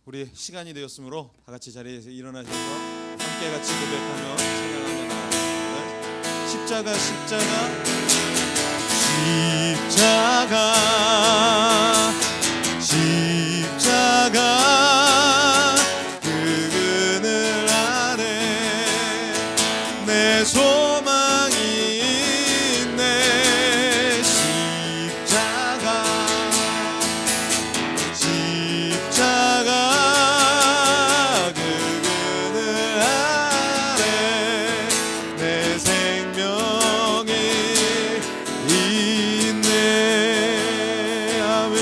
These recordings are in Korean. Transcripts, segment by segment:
우리 시간이 되었으므로 다 같이 자리에서 일어나셔서 함께 같이 고백하며 찬양하며 나아가겠습니다. 십자가 십자가 십자가 십자가 그 그늘 아래 내 소망이 있네. 십자가 십자가 그 그늘 아래 내 생명이 있네. 아멘.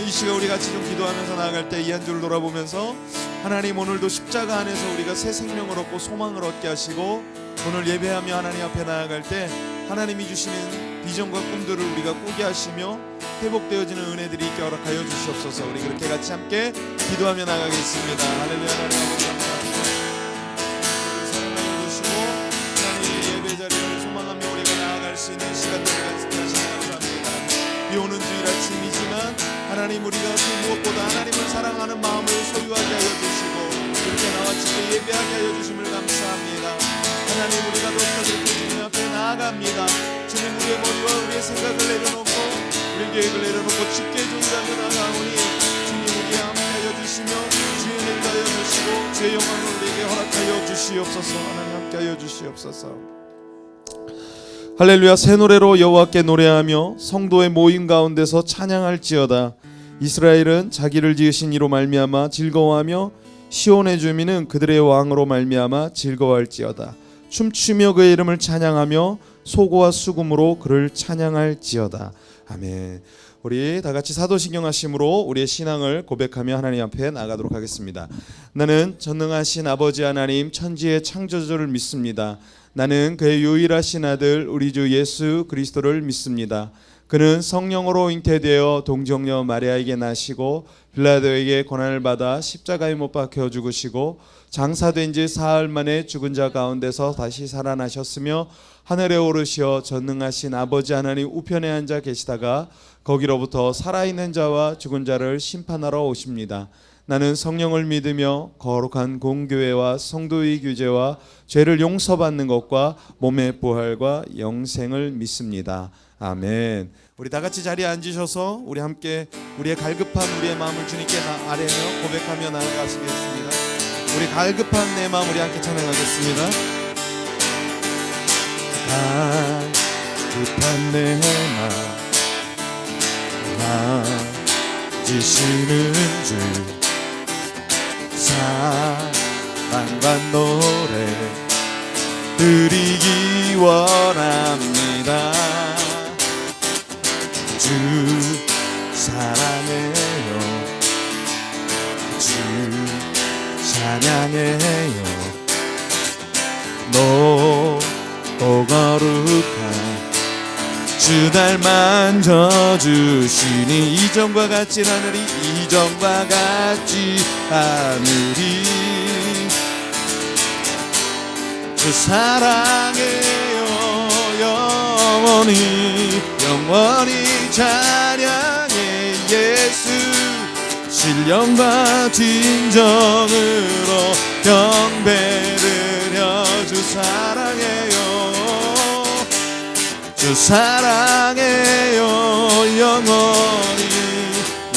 이 시간 우리 같이 좀 기도하면서 나아갈 때 이 한 줄 돌아보면서 하나님, 오늘도 십자가 안에서 우리가 새 생명을 얻고 소망을 얻게 하시고, 오늘 예배하며 하나님 앞에 나아갈 때 하나님이 주시는 비전과 꿈들을 우리가 꾸게 하시며 회복되어지는 은혜들이 있게 허락하여 주시옵소서. 우리 그렇게 같이 함께 기도하며 나가겠습니다. 할렐루야. 하나님 아버지 감사합니다. 사랑하여 주시고 하나님 예배 자리를 소망하며 우리가 나아갈 수 있는 시간들을 가지게 하시니 감사합니다. 비오는 주일 아침이지만 하나님, 우리가 그 무엇보다 하나님을 사랑하는 마음을 소유하게 하여 주시고 이렇게 나와 주께 예배하게 하여 주심을 감사합니다. 하나님, 우리가 더욱더 그렇게 주님 앞에 나아갑니다. 주님, 우리의 머리와 우리의 생각을 내려놓고 우리의 계획을 내려놓고 주께 존재하며 나아가오니 주님, 우리의 함께 하여 주시며 주의 은혜를 하여 주시고 주의 영광을 우리에게 허락하여 주시옵소서. 하나님, 함께 하여 주시옵소서. 할렐루야. 새 노래로 여호와께 노래하며 성도의 모임 가운데서 찬양할지어다. 이스라엘은 자기를 지으신 이로 말미암아 즐거워하며 시온의 주민은 그들의 왕으로 말미암아 즐거워할지어다. 춤추며 그의 이름을 찬양하며 소고와 수금으로 그를 찬양할지어다. 아멘. 우리 다 같이 사도신경 하심으로 우리의 신앙을 고백하며 하나님 앞에 나가도록 하겠습니다. 나는 전능하신 아버지 하나님, 천지의 창조주를 믿습니다. 나는 그의 유일하신 아들 우리 주 예수 그리스도를 믿습니다. 그는 성령으로 잉태되어 동정녀 마리아에게 나시고 빌라도에게 고난을 받아 십자가에 못 박혀 죽으시고 장사된 지 사흘 만에 죽은 자 가운데서 다시 살아나셨으며 하늘에 오르시어 전능하신 아버지 하나님 우편에 앉아 계시다가 거기로부터 살아있는 자와 죽은 자를 심판하러 오십니다. 나는 성령을 믿으며 거룩한 공교회와 성도의 규제와 죄를 용서받는 것과 몸의 부활과 영생을 믿습니다. 아멘. 우리 다 같이 자리에 앉으셔서 우리 함께 우리의 갈급한 우리의 마음을 주님께 아뢰며 고백하며 나아가시겠습니다. 우리 갈급한 내 마음 우리 함께 찬양하겠습니다. 갈급한 내 마음 지시는 주 사랑과 노래 드리기 원합니다. 주 사랑해요. 주 찬양해요. 높고 거룩한 주 날 만져주시니 이전과 같이 하늘이 이전과 같이 하늘이 주 사랑해요. 영원히 찬양해 예수 신령과 진정으로 경배드려 주 사랑해요. 주 사랑해요.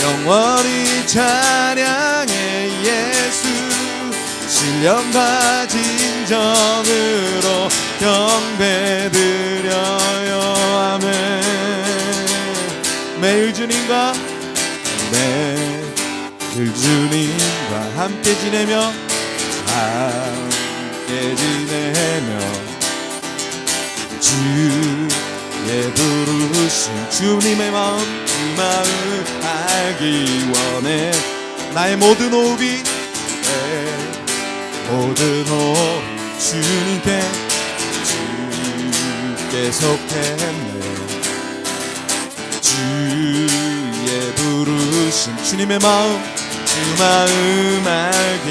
영원히 찬양해 예수 신령과 진정으로 경배드려요. 아멘. 매일 주님과 함께 지내며 주의 부르신 주님의 마음 그 마음 알기 원해. 나의 모든 호흡이 주께 속했네. 주의 부르신 주님의 마음 그 마음 알기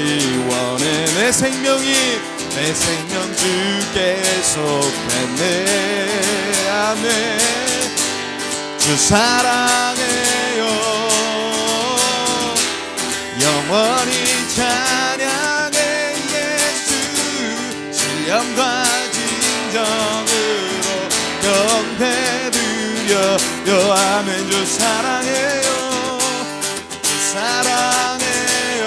원해. 내 생명 주께 속했네. 아멘. 주 사랑해요. 영원히 찬양해 예수 신령과 진정으로 경배드려요. 아멘. 주 사랑해요. 주 사랑해요.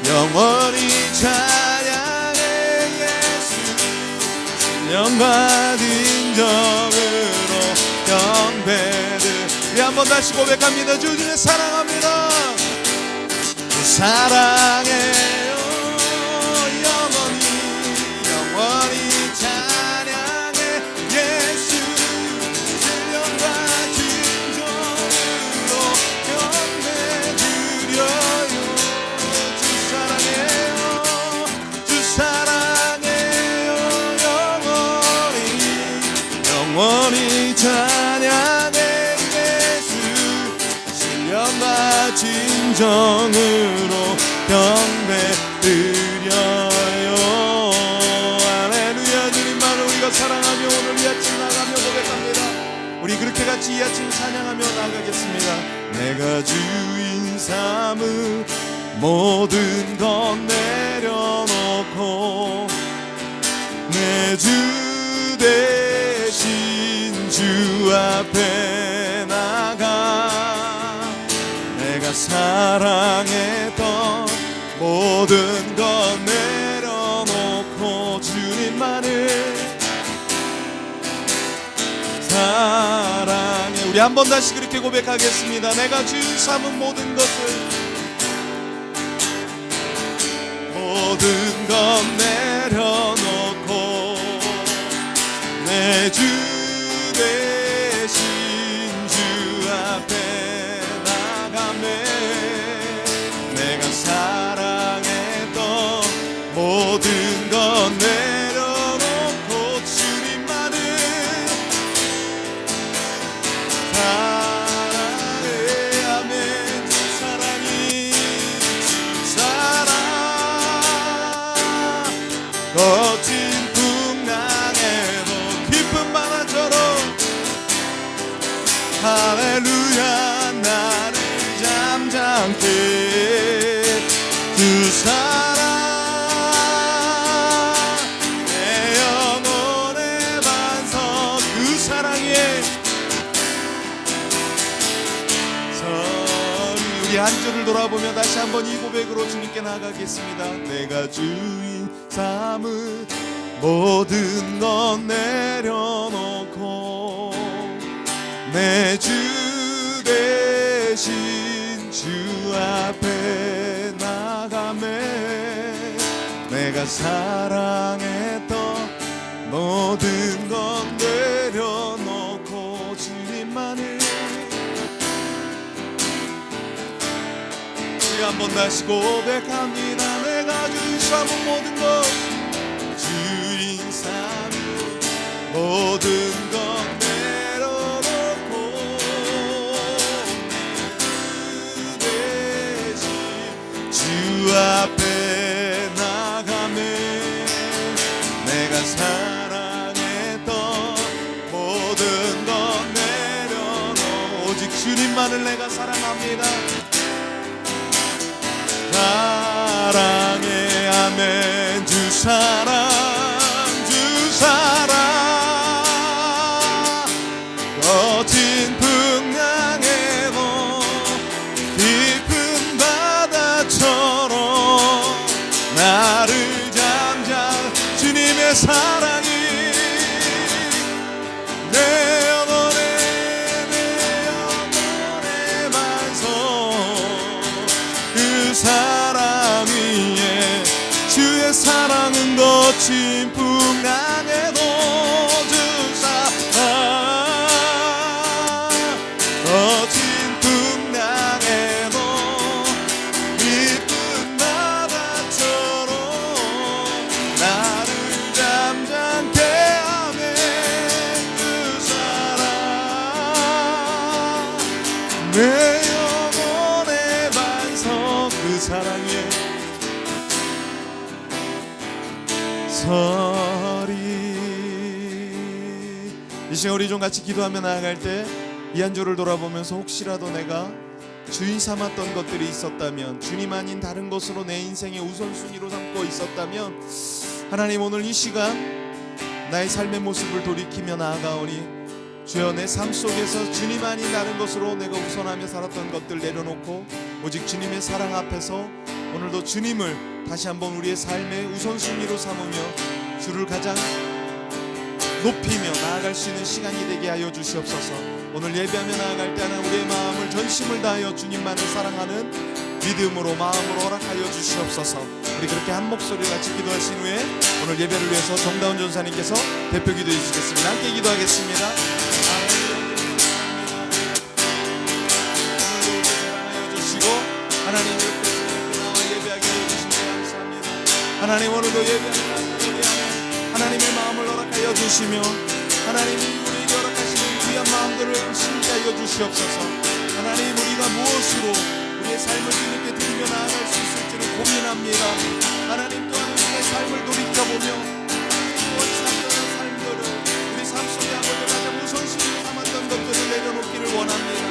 영원히 찬양해 예수 신령과 진정으로 경배드려요. 한 번 다시 고백합니다. 주 주님 사랑합니다. 주 사랑해요. 영원히 찬양해 예수 신령과 진정으로 경배드려요. 주 사랑해요. 주 사랑해요. 영원히 찬양해 신령과 진정으로 경배드려요. 할렐루야. 주님만을 우리가 사랑하며 오늘 이 아침 나가며 고백합니다. 우리 그렇게 같이 이 아침 찬양하며 나가겠습니다. 내가 주인 삼은 모든 것 내려놓고 내 주 대신 주 앞에 나가 내가 사랑했던 모든 것 내려놓고 주님만을 사랑해. 우리 한 번 다시 그렇게 고백하겠습니다. 내가 주 삼은 모든 것을 모든 것 내려놓고 내 주 대신 주 앞에 나가매 내가 사랑했던 모든 것 내려놓고 주님만을 사랑해. 아멘. 주 사랑이 주 사랑 거친 풍랑에도 깊은 바다처럼 할렐루야 나를 잠잠케 주 사랑 내 영혼의 반석 그 사랑에 우리 한 줄을 돌아보며 다시 한번 이 고백으로 주님께 나가겠습니다. 내가 주인 삼은 모든 것 내려놓고 내 주 대신 주 앞에 나가매 내가 사랑했던 모든 것 내려놓고 주님만을 우리 한번 다시 고백합니다. 내가 주인 삼은 모든 것 주인 삼은 모든 것 내려놓고 주 대신 주 앞에 나가매 내가 사랑했던 모든 것 내려놓고 오직 주님만을 내가 사랑합니다. 사랑해. 아멘. 주 사랑 주 사랑 거친 풍랑에도 깊은 바다처럼 나를 잠잠 주님의 사랑이 내 영혼의 반석 그 사랑 위에 주의 사랑은 거친 풍랑에도 주 사랑 거친 풍랑에도 깊은 바다처럼 나를 잠잠케 하네 그 사랑 내 영혼의 반석 그 사랑에 서리. 이 시간 우리 좀 같이 기도하며 나아갈 때 이 한 주를 돌아보면서 혹시라도 내가 주인 삼았던 것들이 있었다면, 주님 아닌 다른 것으로 내 인생의 우선순위로 삼고 있었다면, 하나님 오늘 이 시간 나의 삶의 모습을 돌이키며 나아가오니 주여, 내 삶 속에서 주님 아닌 다른 것으로 내가 우선하며 살았던 것들 내려놓고 오직 주님의 사랑 앞에서 오늘도 주님을 다시 한번 우리의 삶의 우선순위로 삼으며 주를 가장 높이며 나아갈 수 있는 시간이 되게 하여 주시옵소서. 오늘 예배하며 나아갈 때는 우리의 마음을 전심을 다하여 주님만을 사랑하는 믿음으로, 마음으로 허락하여 주시옵소서. 우리 그렇게 한 목소리 같이 기도하신 후에 오늘 예배를 위해서 정다운 전사님께서 대표 기도해 주시겠습니다. 함께 기도하겠습니다. 오늘도 사랑하여 주시고 하나님 이렇게 나와 예배하게 해주신 것 감사합니다. 하나님 오늘도 예배하며 하나님의 마음을 허락하여 주시며 하나님이 우리에게 허락하시는 귀한 마음들을 신게 하여 주시옵소서. 하나님, 우리가 무엇으로 우리의 삶을 주님께 드리며 나아갈 수 있을지를 고민합니다. 하나님, 또한 우리의 삶을 돌이켜보며 살던 삶들을 우리 삶 속에 아버지 가장 우선순위로 삼았던 것들을 내려놓기를 원합니다.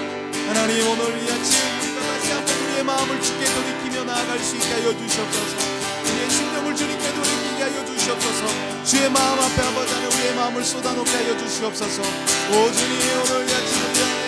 하나님, 오늘 이 아침 우리가 다시 한번 우리의 마음을 주께 돌이키며 나아갈 수 있게 하여 주시옵소서. 우리의 심령을 주님께 돌이키게 하여 주시옵소서. 주의 마음 앞에 아버지 하나님 우리의 마음을 쏟아놓게 하여 주시옵소서. 오 주님, 오늘 이 아침 우리에게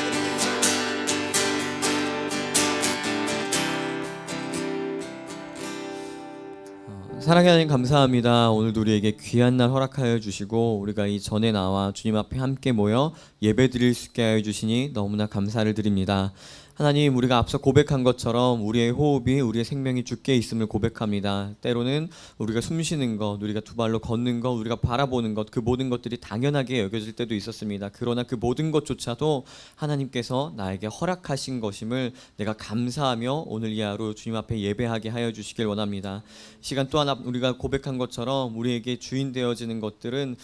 사랑의 하나님 감사합니다. 오늘도 우리에게 귀한 날 허락하여 주시고 우리가 이 전에 나와 주님 앞에 함께 모여 예배드릴 수 있게 하여 주시니 너무나 감사를 드립니다. 하나님, 우리가 앞서 고백한 것처럼 우리의 호흡이, 우리의 생명이 주께 있음을 고백합니다. 때로는 우리가 숨쉬는 것, 우리가 두 발로 걷는 것, 우리가 바라보는 것, 그 모든 것들이 당연하게 여겨질 때도 있었습니다. 그러나 그 모든 것조차도 하나님께서 나에게 허락하신 것임을 내가 감사하며 오늘 이 하루 주님 앞에 예배하게 하여 주시길 원합니다. 이 시간 또한 우리가 고백한 것처럼 우리에게 주인 되어지는 것들은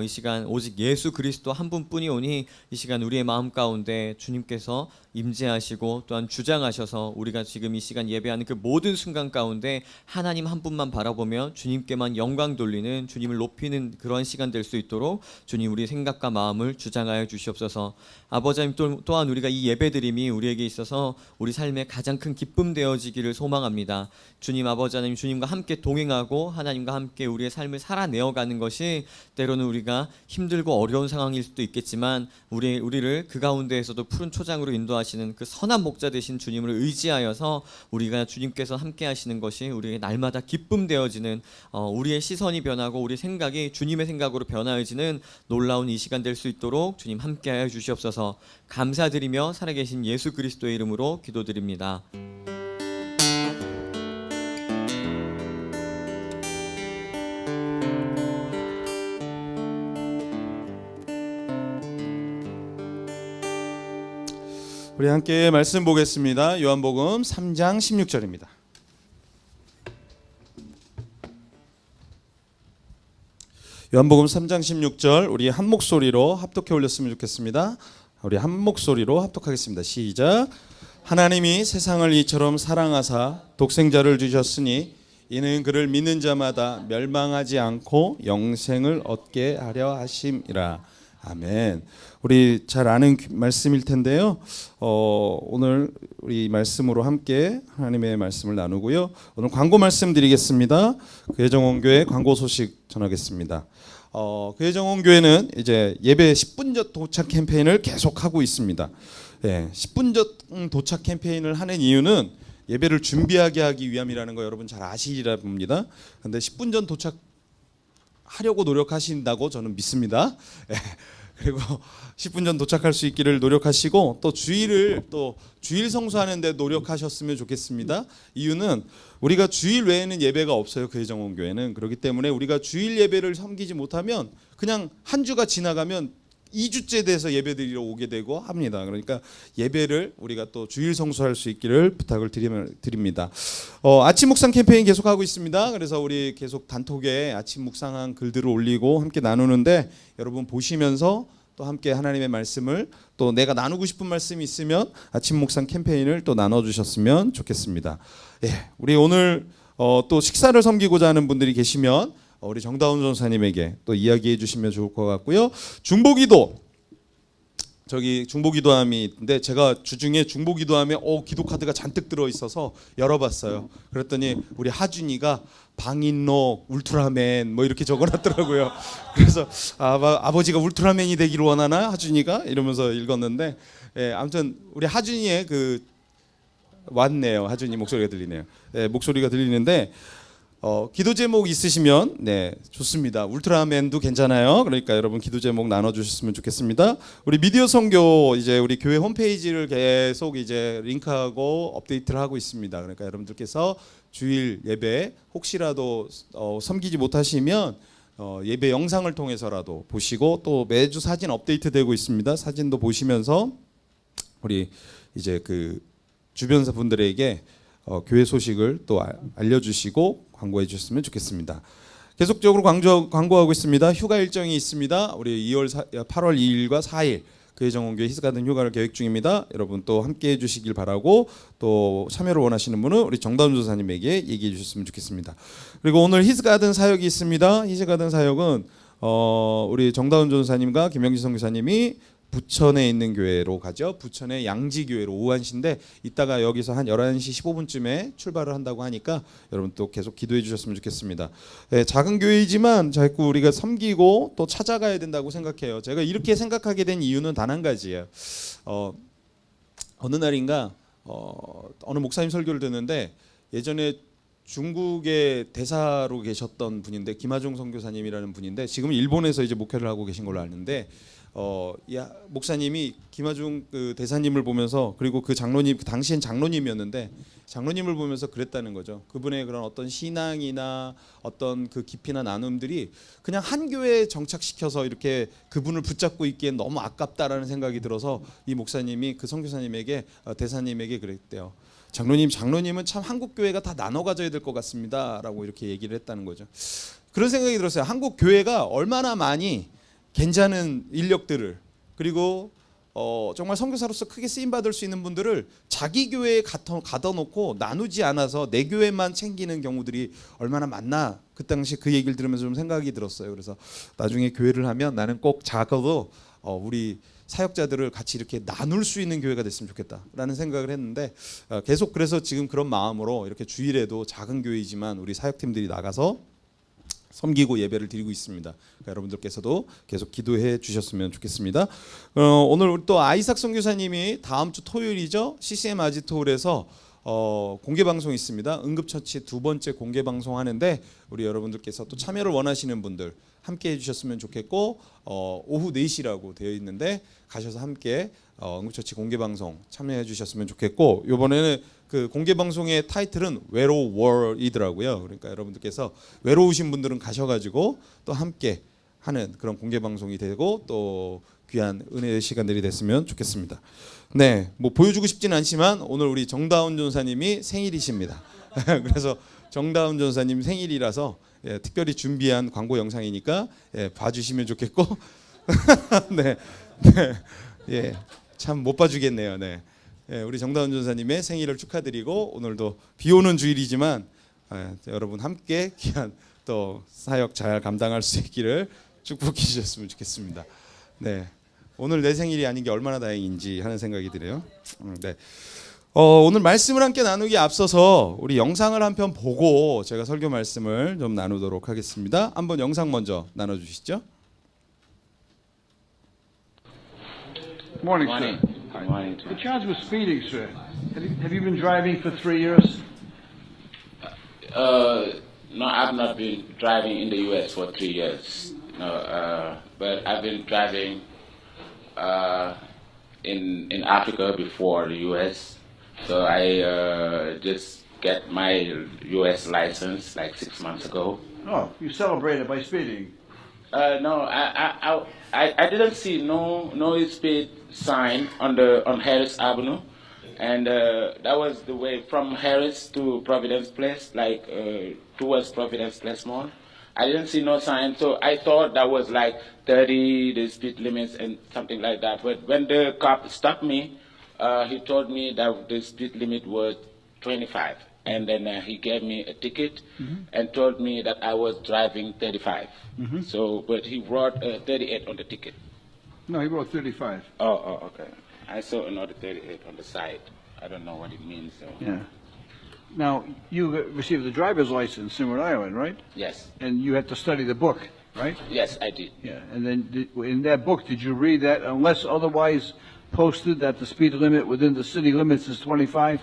이 시간 오직 예수 그리스도 한 분뿐이오니 이 시간 우리의 마음 가운데 주님께서 임재하시고 또한 주장하셔서 우리가 지금 이 시간 예배하는 그 모든 순간 가운데 하나님 한 분만 바라보며 주님께만 영광 돌리는, 주님을 높이는 그러한 시간 될 수 있도록 주님 우리의 생각과 마음을 주장하여 주시옵소서. 아버지 하나님, 또한 우리가 이 예배드림이 우리에게 있어서 우리 삶의 가장 큰 기쁨 되어지기를 소망합니다. 주님, 아버지 하나님, 주님과 함께 동행하고 하나님과 함께 우리의 삶을 살아내어가는 것이 때로는 우리가 힘들고 어려운 상황일 수도 있겠지만 우리를 그 가운데에서도 푸른 초장으로 인도하시는 그 선한 목자 되신 주님을 의지하여서 우리가 주님께서 함께 하시는 것이 우리의 날마다 기쁨 되어지는, 우리의 시선이 변하고 우리 생각이 주님의 생각으로 변화해지는 놀라운 이 시간 될 수 있도록 주님 함께하여 주시옵소서. 감사드리며 살아계신 예수 그리스도의 이름으로 기도드립니다. 우리 함께 말씀 보겠습니다. 요한복음 3장 16절입니다. 요한복음 3장 16절 우리 한 목소리로 합독해 올렸으면 좋겠습니다. 우리 한 목소리로 합독하겠습니다. 시작. 하나님이 세상을 이처럼 사랑하사 독생자를 주셨으니 이는 그를 믿는 자마다 멸망하지 않고 영생을 얻게 하려 하심이라. 아멘. 우리 잘 아는 말씀일 텐데요. 오늘 우리 말씀으로 함께 하나님의 말씀을 나누고요. 오늘 광고 말씀드리겠습니다. 교회정원교회 광고 소식 전하겠습니다. 교회정원교회는 이제 예배 10분 전 도착 캠페인을 계속하고 있습니다. 10분 전 도착 캠페인을 하는 이유는 예배를 준비하게 하기 위함이라는 거 여러분 잘 아시리라 봅니다. 그런데 10분 전 도착하려고 노력하신다고 저는 믿습니다. 그리고 10분 전 도착할 수 있기를 노력하시고 또 주일 성수하는 데 노력하셨으면 좋겠습니다. 이유는 우리가 주일 외에는 예배가 없어요. 교회정원교회는. 그렇기 때문에 우리가 주일 예배를 섬기지 못하면 그냥 한 주가 지나가면 2주째 돼서 예배드리러 오게 되고 합니다. 그러니까 예배를 우리가 또 주일 성수할 수 있기를 부탁을 드립니다. 아침 묵상 캠페인 계속하고 있습니다. 그래서 우리 계속 단톡에 아침 묵상한 글들을 올리고 함께 나누는데 여러분 보시면서 또 함께 하나님의 말씀을 또 내가 나누고 싶은 말씀이 있으면 아침 묵상 캠페인을 또 나눠주셨으면 좋겠습니다. 우리 오늘 또 식사를 섬기고자 하는 분들이 계시면 우리 정다운 전사님에게 또 이야기해 주시면 좋을 것 같고요. 중보기도 저기 중보기도함이 있는데 제가 주중에 중보기도함에 기도 카드가 잔뜩 들어 있어서 열어봤어요. 그랬더니 우리 하준이가 방인로 울트라맨 뭐 이렇게 적어놨더라고요. 그래서 아버지가 울트라맨이 되기를 원하나 하준이가 이러면서 읽었는데 아무튼 우리 하준이의 그 왔네요. 하준이 목소리가 들리네요. 목소리가 들리는데 기도 제목 있으시면 좋습니다. 울트라맨도 괜찮아요. 그러니까 여러분 기도 제목 나눠주셨으면 좋겠습니다. 우리 미디어 선교 이제 우리 교회 홈페이지를 계속 이제 링크하고 업데이트를 하고 있습니다. 그러니까 여러분들께서 주일 예배 혹시라도 섬기지 못하시면 예배 영상을 통해서라도 보시고 또 매주 사진 업데이트되고 있습니다. 사진도 보시면서 우리 이제 그 주변사 분들에게 교회 소식을 또 알려주시고 광고해 주셨으면 좋겠습니다. 계속적으로 광고하고 있습니다. 휴가 일정이 있습니다. 우리 8월 2일과 4일 교회정원교회 히스가든 휴가를 계획 중입니다. 여러분 또 함께해 주시길 바라고 또 참여를 원하시는 분은 우리 정다운 조사님에게 얘기해 주셨으면 좋겠습니다. 그리고 오늘 히스가든 사역이 있습니다. 히스가든 사역은 우리 정다운 조사님과 김영지 선교사님이 부천에 있는 교회로 가죠. 부천의 양지교회로 오후 1시인데 이따가 여기서 한 11시 15분쯤에 출발을 한다고 하니까 여러분 또 계속 기도해 주셨으면 좋겠습니다. 작은 교회이지만 자꾸 우리가 섬기고 또 찾아가야 된다고 생각해요. 제가 이렇게 생각하게 된 이유는 단 한 가지예요. 어느 날인가 어느 목사님 설교를 듣는데 예전에 중국의 대사로 계셨던 분인데 김하중 선교사님이라는 분인데 지금 일본에서 이제 목회를 하고 계신 걸로 아는데 목사님이 김하중 그 대사님을 보면서 그리고 그 장로님 그 당시엔 장로님이었는데 장로님을 보면서 그랬다는 거죠. 그분의 그런 어떤 신앙이나 어떤 그 깊이나 나눔들이 그냥 한 교회에 정착시켜서 이렇게 그분을 붙잡고 있기엔 너무 아깝다라는 생각이 들어서 이 목사님이 그 선교사님에게 대사님에게 그랬대요. 장로님은 참 한국 교회가 다 나눠 가져야 될 것 같습니다라고 이렇게 얘기를 했다는 거죠. 그런 생각이 들었어요. 한국 교회가 얼마나 많이 괜찮은 인력들을 그리고 정말 선교사로서 크게 쓰임 받을 수 있는 분들을 자기 교회에 가둬 놓고 나누지 않아서 내 교회만 챙기는 경우들이 얼마나 많나 그 당시 그 얘기를 들으면서 좀 생각이 들었어요. 그래서 나중에 교회를 하면 나는 꼭 작아도 우리 사역자들을 같이 이렇게 나눌 수 있는 교회가 됐으면 좋겠다라는 생각을 했는데 계속 그래서 지금 그런 마음으로 이렇게 주일에도 작은 교회이지만 우리 사역팀들이 나가서 섬기고 예배를 드리고 있습니다. 그러니까 여러분들께서도 계속 기도해 주셨으면 좋겠습니다. 오늘 또 아이삭 선교사님이 다음 주 토요일이죠. CCM 아지토홀에서 공개 방송이 있습니다. 응급처치 2번째 공개 방송 하는데 우리 여러분들께서 또 참여를 원하시는 분들 함께 해주셨으면 좋겠고 오후 4시라고 되어 있는데 가셔서 함께 응급처치 공개 방송 참여해 주셨으면 좋겠고 이번에는 그 공개 방송의 타이틀은 외로워이더라고요. 그러니까 여러분들께서 외로우신 분들은 가셔가지고 또 함께 하는 그런 공개 방송이 되고 또 귀한 은혜의 시간들이 됐으면 좋겠습니다. 네, 뭐 보여주고 싶지는 않지만 오늘 우리 정다운 전사님이 생일이십니다. 그래서 정다운 전사님 생일이라서 특별히 준비한 광고 영상이니까 봐주시면 좋겠고, 네, 참 못 봐주겠네요. 네, 우리 정다운 전사님의 생일을 축하드리고 오늘도 비오는 주일이지만 여러분 함께 귀한 또 사역 잘 감당할 수 있기를 축복해 주셨으면 좋겠습니다. 네, 오늘 내 생일이 아닌 게 얼마나 다행인지 하는 생각이 드네요. 네. 오늘 말씀을 함께 나누기 앞서서 우리 영상을 한 편 보고 제가 설교 말씀을 좀 나누도록 하겠습니다. 한번 영상 먼저 나눠주시죠. Good morning, Morning. sir. Good morning to you. The charge was speeding, sir. Have you been driving for 3 years? No, I've not been driving in the U.S. for 3 years. No, but I've been driving in Africa before the U.S. So I just get my U.S. license like 6 months ago. Oh, you celebrated by speeding. No, I didn't see no speed sign on Harris Avenue, and that was the way from Harris to Providence Place, like towards Providence Place Mall. I didn't see no sign, so I thought that was like 30, the speed limits and something like that. But when the cop stopped me, he told me that the speed limit was 25. And then he gave me a ticket and told me that I was driving 35. So, but he wrote 38 on the ticket. No, he wrote 35. Oh, okay. I saw another 38 on the side. I don't know what it means. So. Yeah. Now, you received a driver's license in Rhode Island, right? Yes, And you had to study the book, right? yes, I did. Yeah. And then in that book, did you read that unless otherwise posted that the speed limit within the city limits is 25?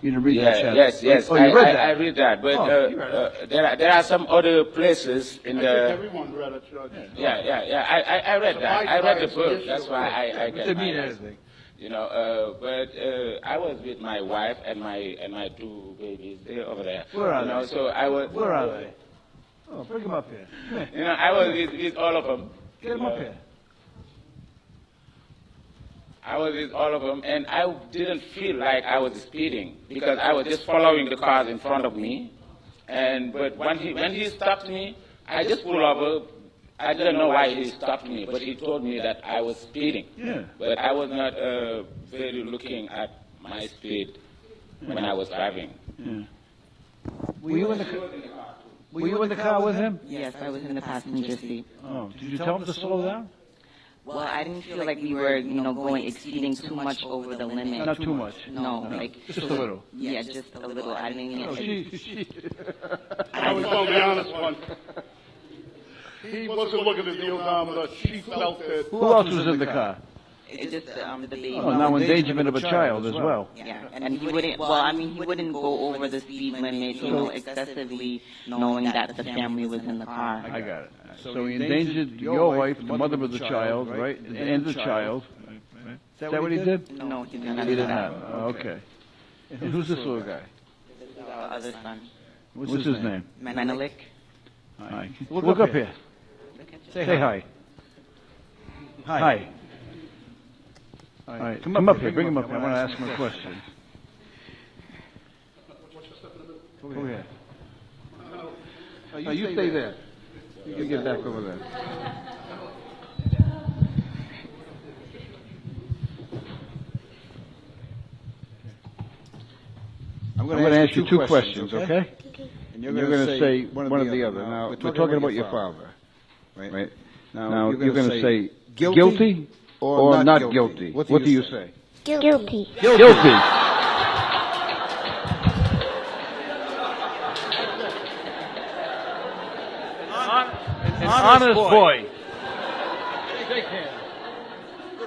You didn't read that, Yeah, Chad? yes. Oh, you read that? I read that, but Oh, you read that. there are some other places in the. Everyone read it, Judge. Yeah. I read that. I read the book. That's why I It get didn't mean my. anything. You know, but I was with my wife and my two babies. They're over there. Where are you know, they? So I was. Where are they? Oh, bring them up here. Come here. You know, I was with all of them. Get them up here. I was with all of them, and I didn't feel like I was speeding because I was just following the cars in front of me. But when he stopped me, I just pulled over. I didn't know why he stopped me, but he told me that I was speeding. Yeah. But I was not very looking at my speed when I was driving. Were you in the Were you in the car with him? Yes, I was in the passenger seat. Oh, did you tell him to slow down? Well, I didn't feel like we were, exceeding too much over the limit. Not too much. No, like. Just a little. Yeah, just a little. I didn't Oh, even. I was going to be honest one. He wasn't looking at the odometer. She felt that. Who else was in the car? It's just the baby. Oh, now endangerment of a child as well. Yeah, and he wouldn't. Well, I mean, he wouldn't go over the speed limit, excessively, knowing that the family was in the car. I got it. So he endangered your wife, the mother of the child, right, and the child. Is that what he did? No, he did He not. did not. Oh, okay. And who's this little guy? The other son, What's his name? Menelik. Hi. Look up here. Say hi. Hi. All right, come up here. Bring him up here. I want to ask him a question. Go here. Oh, you stay there. You get back over there. I'm going to ask you two questions, okay? And you're going to say one or the other. Now, we're talking about your father, right? Now, you're going to say guilty or not guilty. What do you say? Guilty. Guilty. An honest boy. Shake hands.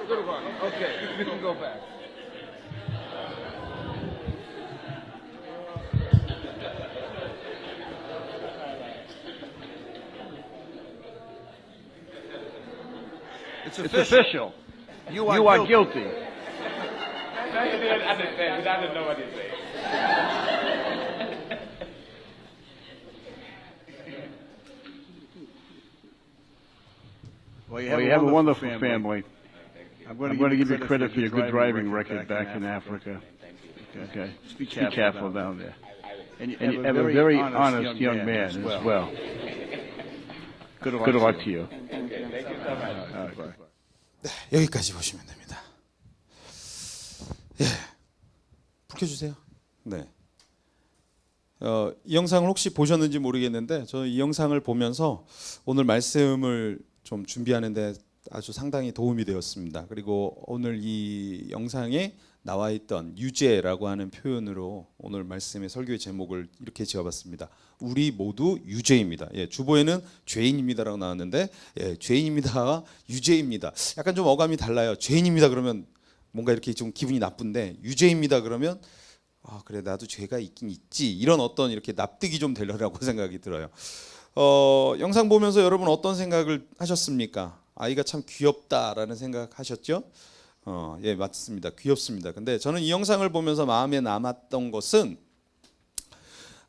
Good one. Okay, you can go back. It's official. You are guilty. No, he didn't understand. He doesn't know what he's saying. Well, you have a wonderful family. I'm going to give you credit for your good driving record back in Africa. Okay. Be careful down there. And you have a very honest young man as well. Good luck to you. All right, bye. 여기까지 보시면 됩니다. 예, 불 켜주세요. 네. 이 영상을 혹시 보셨는지 모르겠는데 저는 이 영상을 보면서 오늘 말씀을 좀 준비하는데 아주 상당히 도움이 되었습니다. 그리고 오늘 이 영상에 나와 있던 유죄라고 하는 표현으로 오늘 말씀의 설교의 제목을 이렇게 지어봤습니다. 우리 모두 유죄입니다. 예, 주보에는 죄인입니다라고 나왔는데 죄인입니다가 유죄입니다. 약간 좀 어감이 달라요. 죄인입니다 그러면 뭔가 이렇게 좀 기분이 나쁜데 유죄입니다 그러면 그래 나도 죄가 있긴 있지 이런 어떤 이렇게 납득이 좀 되려라고 생각이 들어요. 영상 보면서 여러분 어떤 생각을 하셨습니까? 아이가 참 귀엽다라는 생각 하셨죠? 예, 맞습니다. 귀엽습니다. 근데 저는 이 영상을 보면서 마음에 남았던 것은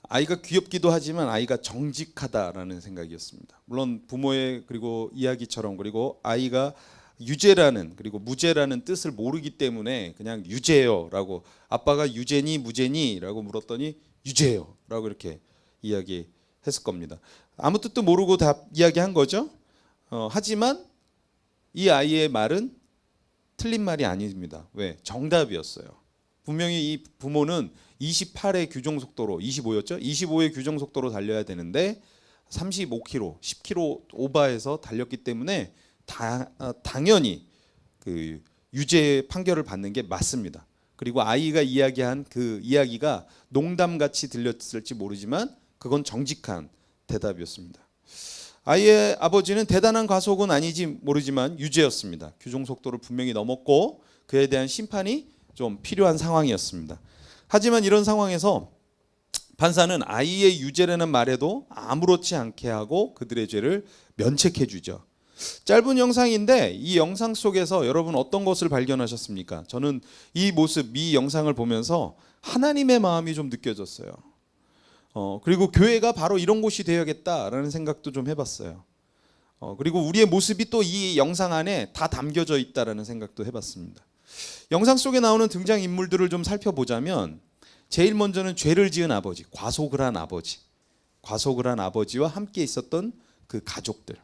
아이가 귀엽기도 하지만 아이가 정직하다라는 생각이었습니다. 물론 부모의 그리고 이야기처럼 그리고 아이가 유죄라는 그리고 무죄라는 뜻을 모르기 때문에 그냥 유죄요라고 아빠가 유죄니 무죄니라고 물었더니 유죄요라고 이렇게 이야기했을 겁니다. 아무 뜻도 모르고 답 이야기한 거죠. 하지만 이 아이의 말은 틀린 말이 아닙니다. 왜? 정답이었어요. 분명히 이 부모는 28의 규정 속도로 25였죠? 25의 규정 속도로 달려야 되는데 35km, 10km 오버해서 달렸기 때문에 당연히 그 유죄 판결을 받는 게 맞습니다. 그리고 아이가 이야기한 그 이야기가 농담같이 들렸을지 모르지만 그건 정직한 대답이었습니다. 아이의 아버지는 대단한 과속은 아니지 모르지만 유죄였습니다. 규정 속도를 분명히 넘었고 그에 대한 심판이 좀 필요한 상황이었습니다. 하지만 이런 상황에서 판사는 아이의 유죄라는 말에도 아무렇지 않게 하고 그들의 죄를 면책해 주죠. 짧은 영상인데 이 영상 속에서 여러분 어떤 것을 발견하셨습니까? 저는 이 모습, 이 영상을 보면서 하나님의 마음이 좀 느껴졌어요. 그리고 교회가 바로 이런 곳이 되어야겠다라는 생각도 좀 해봤어요. 그리고 우리의 모습이 또 이 영상 안에 다 담겨져 있다라는 생각도 해봤습니다. 영상 속에 나오는 등장인물들을 좀 살펴보자면 제일 먼저는 죄를 지은 아버지, 과속을 한 아버지와 함께 있었던 그 가족들,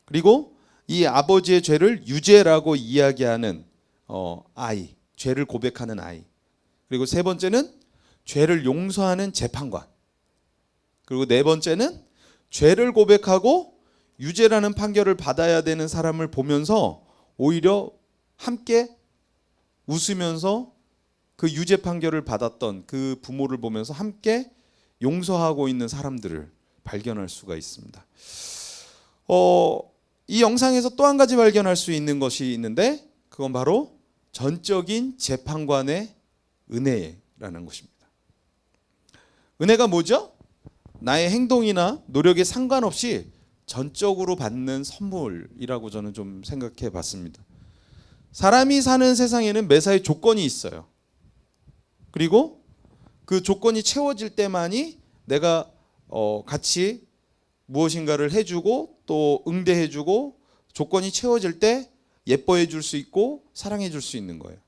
그리고 이 아버지의 죄를 유죄라고 이야기하는 아이, 죄를 고백하는 아이, 그리고 세 번째는 죄를 용서하는 재판관, 그리고 네 번째는 죄를 고백하고 유죄라는 판결을 받아야 되는 사람을 보면서 오히려 함께 웃으면서 그 유죄 판결을 받았던 그 부모를 보면서 함께 용서하고 있는 사람들을 발견할 수가 있습니다. 이 영상에서 또 한 가지 발견할 수 있는 것이 있는데 그건 바로 전적인 재판관의 은혜라는 것입니다. 은혜가 뭐죠? 나의 행동이나 노력에 상관없이 전적으로 받는 선물이라고 저는 좀 생각해 봤습니다. 사람이 사는 세상에는 매사에 조건이 있어요. 그리고 그 조건이 채워질 때만이 내가 같이 무엇인가를 해주고 또 응대해주고 조건이 채워질 때 예뻐해 줄 수 있고 사랑해 줄 수 있는 거예요.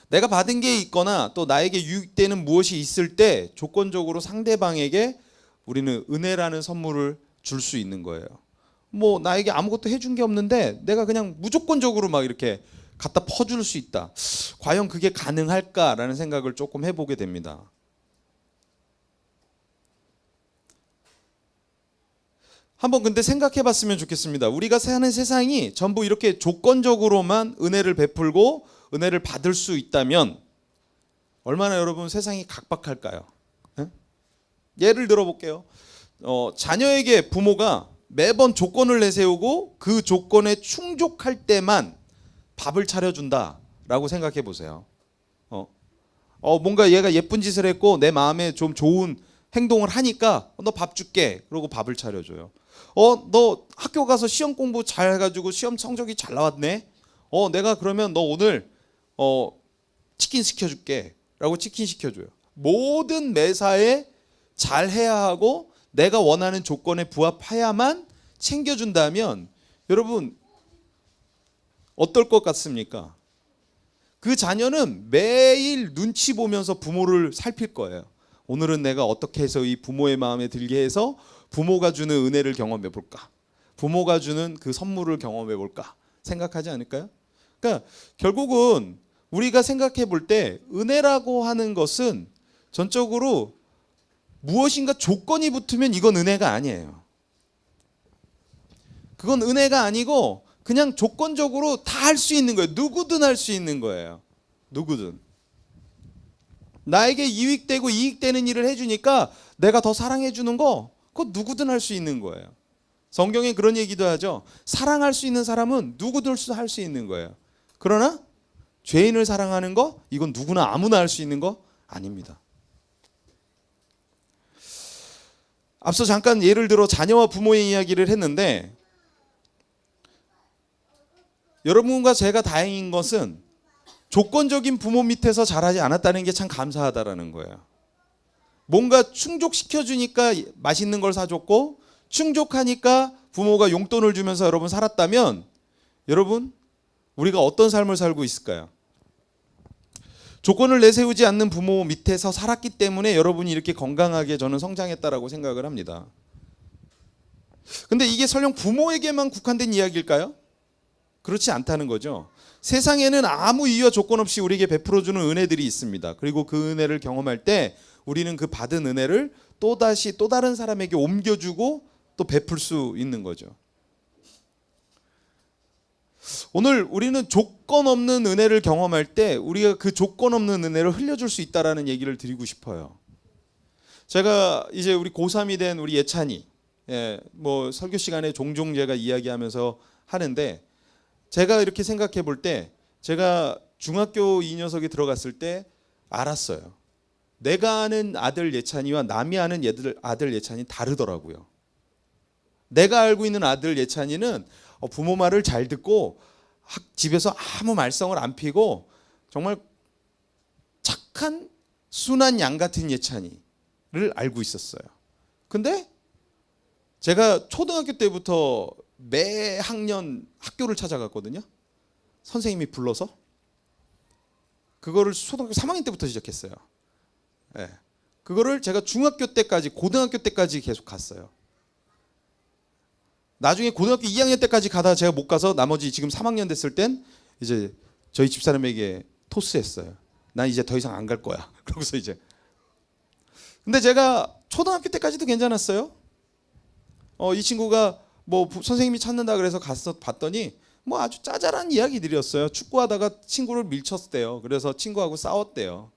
내가 받은 게 있거나 또 나에게 유익되는 무엇이 있을 때 조건적으로 상대방에게 우리는 은혜라는 선물을 줄 수 있는 거예요. 뭐 나에게 아무것도 해준 게 없는데 내가 그냥 무조건적으로 막 이렇게 갖다 퍼줄 수 있다. 과연 그게 가능할까라는 생각을 조금 해보게 됩니다. 한번 근데 생각해 봤으면 좋겠습니다. 우리가 사는 세상이 전부 이렇게 조건적으로만 은혜를 베풀고 은혜를 받을 수 있다면 얼마나 여러분 세상이 각박할까요? 예를 들어 볼게요. 자녀에게 부모가 매번 조건을 내세우고 그 조건에 충족할 때만 밥을 차려준다라고 생각해 보세요. 뭔가 얘가 예쁜 짓을 했고 내 마음에 좀 좋은 행동을 하니까 너 밥 줄게. 그러고 밥을 차려줘요. 너 학교 가서 시험 공부 잘 해가지고 시험 성적이 잘 나왔네. 내가 그러면 너 오늘 치킨 시켜줄게. 라고 치킨 시켜줘요. 모든 매사에 잘 해야 하고 내가 원하는 조건에 부합해야만 챙겨준다면 여러분 어떨 것 같습니까? 그 자녀는 매일 눈치 보면서 부모를 살필 거예요. 오늘은 내가 어떻게 해서 이 부모의 마음에 들게 해서 부모가 주는 은혜를 경험해 볼까? 부모가 주는 그 선물을 경험해 볼까? 생각하지 않을까요? 그러니까 결국은 우리가 생각해 볼 때 은혜라고 하는 것은 전적으로 무엇인가 조건이 붙으면 이건 은혜가 아니에요. 그건 은혜가 아니고 그냥 조건적으로 다 할 수 있는 거예요. 누구든 할 수 있는 거예요. 누구든. 나에게 유익되고 이익되는 일을 해주니까 내가 더 사랑해주는 거 그거 누구든 할 수 있는 거예요. 성경에 그런 얘기도 하죠. 사랑할 수 있는 사람은 누구든 할 수 있는 거예요. 그러나 죄인을 사랑하는 거 이건 누구나 아무나 할 수 있는 거 아닙니다. 앞서 잠깐 예를 들어 자녀와 부모의 이야기를 했는데 여러분과 제가 다행인 것은 조건적인 부모 밑에서 자라지 않았다는 게 참 감사하다라는 거예요. 뭔가 충족시켜주니까 맛있는 걸 사줬고 충족하니까 부모가 용돈을 주면서 여러분 살았다면 여러분 우리가 어떤 삶을 살고 있을까요? 조건을 내세우지 않는 부모 밑에서 살았기 때문에 여러분이 이렇게 건강하게 저는 성장했다라고 생각을 합니다. 근데 이게 설령 부모에게만 국한된 이야기일까요? 그렇지 않다는 거죠. 세상에는 아무 이유와 조건 없이 우리에게 베풀어주는 은혜들이 있습니다. 그리고 그 은혜를 경험할 때 우리는 그 받은 은혜를 또다시 또 다른 사람에게 옮겨주고 또 베풀 수 있는 거죠. 오늘 우리는 조건 없는 은혜를 경험할 때 우리가 그 조건 없는 은혜를 흘려줄 수 있다라는 얘기를 드리고 싶어요. 제가 이제 우리 고3이 된 우리 예찬이, 뭐 설교 시간에 종종 제가 이야기하면서 하는데, 제가 이렇게 생각해 볼 때 제가 중학교 이 녀석이 들어갔을 때 알았어요. 내가 아는 아들 예찬이와 남이 아는 아들 예찬이 다르더라고요. 내가 알고 있는 아들 예찬이는 부모 말을 잘 듣고 집에서 아무 말썽을 안 피고 정말 착한 순한 양 같은 예찬이를 알고 있었어요. 근데 제가 초등학교 때부터 매 학년 학교를 찾아갔거든요. 선생님이 불러서 그거를 초등학교 3학년 때부터 시작했어요. 그거를 제가 중학교 때까지, 고등학교 때까지 계속 갔어요. 나중에 고등학교 2학년 때까지 가다가 제가 못 가서 나머지 지금 3학년 됐을 땐 이제 저희 집사람에게 토스했어요. 난 이제 더 이상 안 갈 거야. 그러고서 이제. 근데 제가 초등학교 때까지도 괜찮았어요. 이 친구가 뭐 선생님이 찾는다 그래서 가서 봤더니 뭐 아주 짜잘한 이야기들이었어요. 축구하다가 친구를 밀쳤대요. 그래서 친구하고 싸웠대요.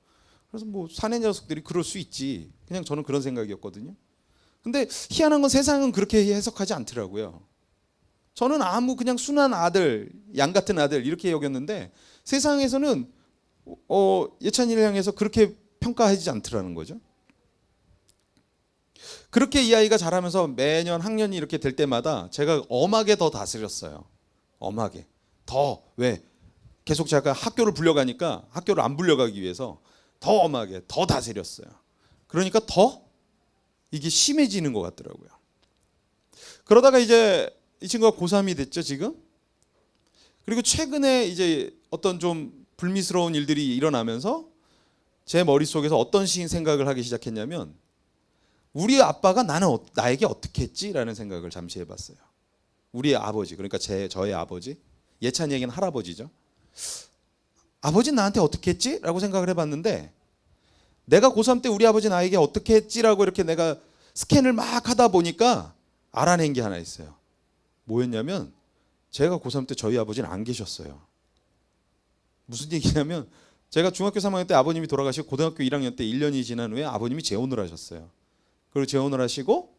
그래서 뭐 사내 녀석들이 그럴 수 있지. 그냥 저는 그런 생각이었거든요. 근데 희한한 건 세상은 그렇게 해석하지 않더라고요. 저는 그냥 순한 아들, 양 같은 아들 이렇게 여겼는데 세상에서는 예찬이를 향해서 그렇게 평가하지 않더라는 거죠. 그렇게 이 아이가 자라면서 매년 학년이 이렇게 될 때마다 제가 엄하게 더 다스렸어요. 엄하게. 더. 왜? 계속 제가 학교를 불려가니까 학교를 안 불려가기 위해서 더 엄하게, 더 다스렸어요. 그러니까 더 이게 심해지는 것 같더라고요. 그러다가 이제 이 친구가 고3이 됐죠, 지금. 그리고 최근에 이제 어떤 좀 불미스러운 일들이 일어나면서 제 머릿속에서 어떤 생각을 하기 시작했냐면, 우리 아빠가 나에게 어떻게 했지라는 생각을 잠시 해봤어요. 우리의 아버지, 그러니까 저의 아버지, 예찬이에게는 할아버지죠. 아버지는 나한테 어떻게 했지? 라고 생각을 해봤는데, 내가 고3 때 우리 아버지 나에게 어떻게 했지라고 이렇게 내가 스캔을 막 하다 보니까 알아낸 게 하나 있어요. 뭐였냐면, 제가 고3 때 저희 아버지는 안 계셨어요. 무슨 얘기냐면, 제가 중학교 3학년 때 아버님이 돌아가시고 고등학교 1학년 때 1년이 지난 후에 아버님이 재혼을 하셨어요. 그리고 재혼을 하시고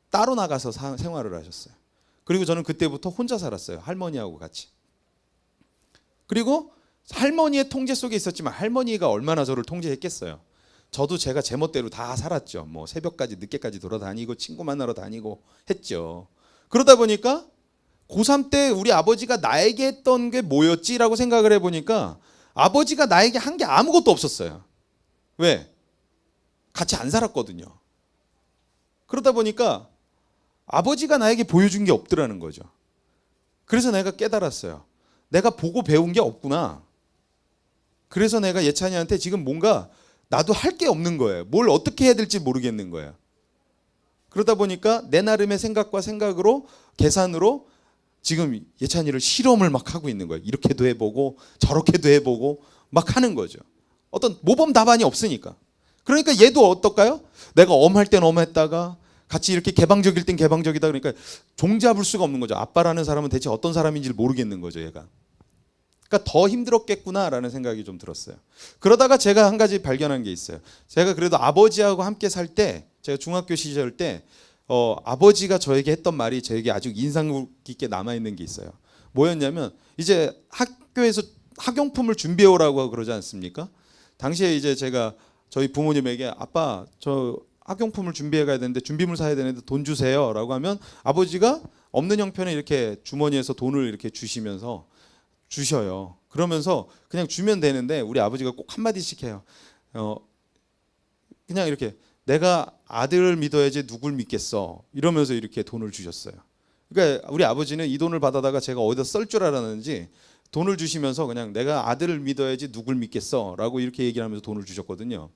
따로 나가서 생활을 하셨어요. 그리고 저는 그때부터 혼자 살았어요. 할머니하고 같이. 그리고 할머니의 통제 속에 있었지만 할머니가 얼마나 저를 통제했겠어요. 저도 제가 제 멋대로 다 살았죠. 뭐 새벽까지 늦게까지 돌아다니고 친구 만나러 다니고 했죠. 그러다 보니까 고3 때 우리 아버지가 나에게 했던 게 뭐였지라고 생각을 해보니까 아버지가 나에게 한 게 아무것도 없었어요. 왜? 같이 안 살았거든요. 그러다 보니까 아버지가 나에게 보여준 게 없더라는 거죠. 그래서 내가 깨달았어요. 내가 보고 배운 게 없구나. 그래서 내가 예찬이한테 지금 뭔가 나도 할 게 없는 거예요. 뭘 어떻게 해야 될지 모르겠는 거예요. 그러다 보니까 내 나름의 생각과 생각으로, 계산으로 지금 예찬이를 실험을 막 하고 있는 거예요. 이렇게도 해보고 저렇게도 해보고 막 하는 거죠. 어떤 모범 답안이 없으니까. 그러니까 얘도 어떨까요? 내가 엄할 땐 엄했다가 같이 이렇게 개방적일 땐 개방적이다. 그러니까 종잡을 수가 없는 거죠. 아빠라는 사람은 대체 어떤 사람인지를 모르겠는 거죠, 얘가. 그러니까 더 힘들었겠구나라는 생각이 좀 들었어요. 그러다가 제가 한 가지 발견한 게 있어요. 제가 그래도 아버지하고 함께 살 때, 제가 중학교 시절 때 아버지가 저에게 했던 말이 저에게 아주 인상 깊게 남아있는 게 있어요. 뭐였냐면, 이제 학교에서 학용품을 준비해 오라고 그러지 않습니까? 당시에 이제 제가 저희 부모님에게 아빠 저 학용품을 준비해 가야 되는데 준비물 사야 되는데 돈 주세요 라고 하면 아버지가 없는 형편에 이렇게 주머니에서 돈을 이렇게 주셔요. 그러면서 그냥 주면 되는데 우리 아버지가 꼭 한마디씩 해요. 그냥 이렇게 내가 아들을 믿어야지 누굴 믿겠어 이러면서 이렇게 돈을 주셨어요. 그러니까 우리 아버지는 이 돈을 받아다가 제가 어디다 쓸 줄 알았는지 돈을 주시면서 그냥 내가 아들을 믿어야지 누굴 믿겠어 라고 이렇게 얘기를 하면서 돈을 주셨거든요.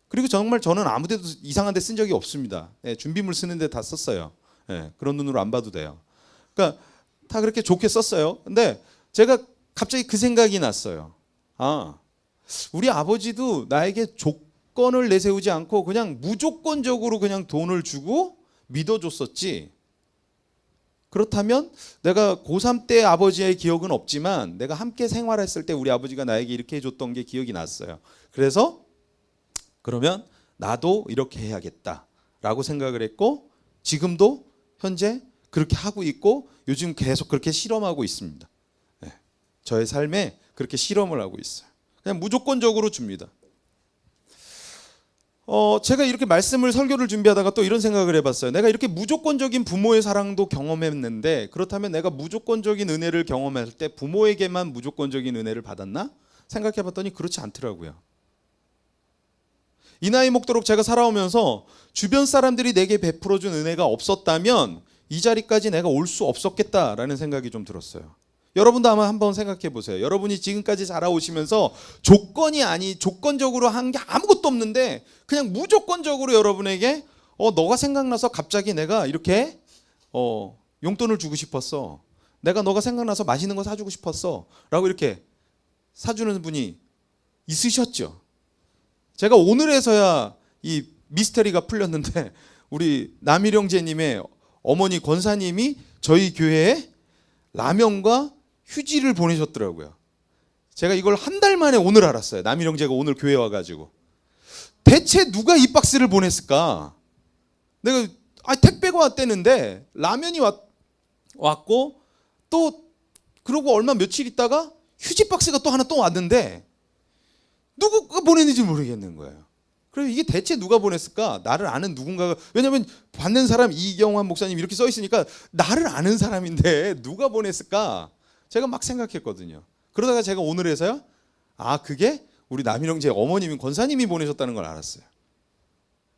그리고 정말 저는 아무 데도 이상한 데 쓴 적이 없습니다. 준비물 쓰는 데 다 썼어요. 그런 눈으로 안 봐도 돼요. 그러니까 다 그렇게 좋게 썼어요. 근데 제가 갑자기 그 생각이 났어요. 우리 아버지도 나에게 조건을 내세우지 않고 그냥 무조건적으로 그냥 돈을 주고 믿어줬었지. 그렇다면 내가 고3 때 아버지의 기억은 없지만 내가 함께 생활했을 때 우리 아버지가 나에게 이렇게 해줬던 게 기억이 났어요. 그래서 그러면 나도 이렇게 해야겠다라고 생각을 했고 지금도 현재 그렇게 하고 있고 요즘 계속 그렇게 실험하고 있습니다. 네. 저의 삶에 그렇게 실험을 하고 있어요. 그냥 무조건적으로 줍니다. 제가 이렇게 말씀을 설교를 준비하다가 또 이런 생각을 해봤어요. 내가 이렇게 무조건적인 부모의 사랑도 경험했는데 그렇다면 내가 무조건적인 은혜를 경험할 때 부모에게만 무조건적인 은혜를 받았나? 생각해봤더니 그렇지 않더라고요. 이 나이 먹도록 제가 살아오면서 주변 사람들이 내게 베풀어준 은혜가 없었다면 이 자리까지 내가 올 수 없었겠다라는 생각이 좀 들었어요. 여러분도 아마 한번 생각해 보세요. 여러분이 지금까지 자라오시면서 조건적으로 한 게 아무것도 없는데 그냥 무조건적으로 여러분에게 너가 생각나서 갑자기 내가 이렇게 용돈을 주고 싶었어. 내가 너가 생각나서 맛있는 거 사주고 싶었어. 라고 이렇게 사주는 분이 있으셨죠. 제가 오늘에서야 이 미스터리가 풀렸는데 우리 남일영제님의 어머니 권사님이 저희 교회에 라면과 휴지를 보내셨더라고요. 제가 이걸 한 달 만에 오늘 알았어요. 남일영제가 오늘 교회 와가지고 대체 누가 이 박스를 보냈을까? 내가 택배가 왔대는데 라면이 왔고 또 그러고 얼마 며칠 있다가 휴지 박스가 또 하나 또 왔는데 누구가 보냈는지 모르겠는 거예요. 그래서 이게 대체 누가 보냈을까? 나를 아는 누군가가, 왜냐하면 받는 사람 이경환 목사님 이렇게 써 있으니까 나를 아는 사람인데 누가 보냈을까? 제가 막 생각했거든요. 그러다가 제가 오늘에서야 그게 우리 남일영제 어머님인 권사님이 보내셨다는 걸 알았어요.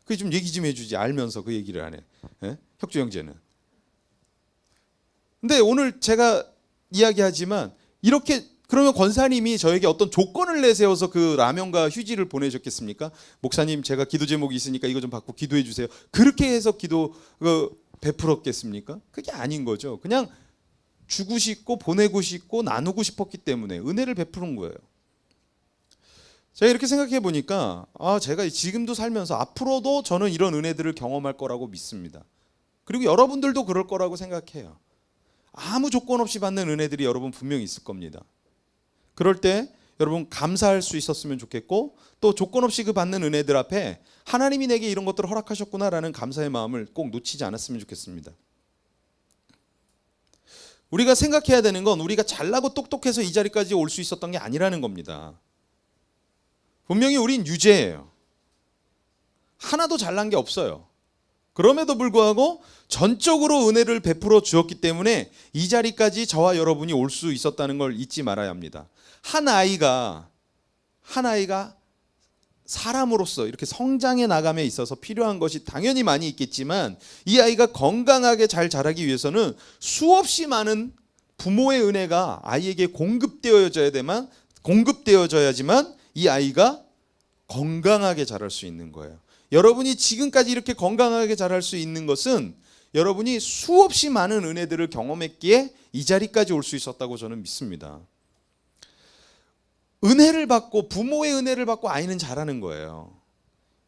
그게 좀 얘기 좀 해주지. 알면서 그 얘기를 안 해. 예? 혁주 형제는. 근데 오늘 제가 이야기하지만 이렇게 그러면 권사님이 저에게 어떤 조건을 내세워서 그 라면과 휴지를 보내셨겠습니까? 목사님 제가 기도 제목이 있으니까 이거 좀 받고 기도해 주세요. 그렇게 해서 기도 베풀었겠습니까? 그게 아닌 거죠. 그냥 주고 싶고 보내고 싶고 나누고 싶었기 때문에 은혜를 베푸는 거예요. 제가 이렇게 생각해 보니까 제가 지금도 살면서 앞으로도 저는 이런 은혜들을 경험할 거라고 믿습니다. 그리고 여러분들도 그럴 거라고 생각해요. 아무 조건 없이 받는 은혜들이 여러분 분명히 있을 겁니다. 그럴 때 여러분 감사할 수 있었으면 좋겠고 또 조건 없이 그 받는 은혜들 앞에 하나님이 내게 이런 것들을 허락하셨구나라는 감사의 마음을 꼭 놓치지 않았으면 좋겠습니다. 우리가 생각해야 되는 건 우리가 잘나고 똑똑해서 이 자리까지 올 수 있었던 게 아니라는 겁니다. 분명히 우린 유죄예요. 하나도 잘난 게 없어요. 그럼에도 불구하고 전적으로 은혜를 베풀어 주었기 때문에 이 자리까지 저와 여러분이 올 수 있었다는 걸 잊지 말아야 합니다. 한 아이가 사람으로서 이렇게 성장해 나감에 있어서 필요한 것이 당연히 많이 있겠지만 이 아이가 건강하게 잘 자라기 위해서는 수없이 많은 부모의 은혜가 아이에게 공급되어져야지만 이 아이가 건강하게 자랄 수 있는 거예요. 여러분이 지금까지 이렇게 건강하게 자랄 수 있는 것은 여러분이 수없이 많은 은혜들을 경험했기에 이 자리까지 올 수 있었다고 저는 믿습니다. 은혜를 받고 부모의 은혜를 받고 아이는 자라는 거예요.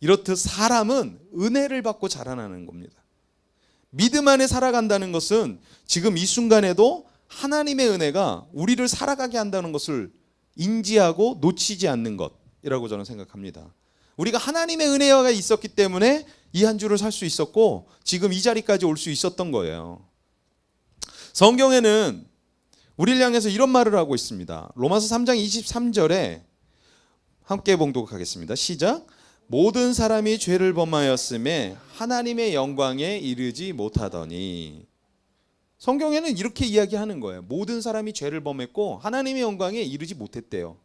이렇듯 사람은 은혜를 받고 자라나는 겁니다. 믿음 안에 살아간다는 것은 지금 이 순간에도 하나님의 은혜가 우리를 살아가게 한다는 것을 인지하고 놓치지 않는 것이라고 저는 생각합니다. 우리가 하나님의 은혜가 있었기 때문에 이 한 주를 살 수 있었고 지금 이 자리까지 올 수 있었던 거예요. 성경에는 우리를 향해서 이런 말을 하고 있습니다. 로마서 3장 23절에 함께 봉독하겠습니다. 시작. 모든 사람이 죄를 범하였음에 하나님의 영광에 이르지 못하더니. 성경에는 이렇게 이야기하는 거예요. 모든 사람이 죄를 범했고 하나님의 영광에 이르지 못했대요.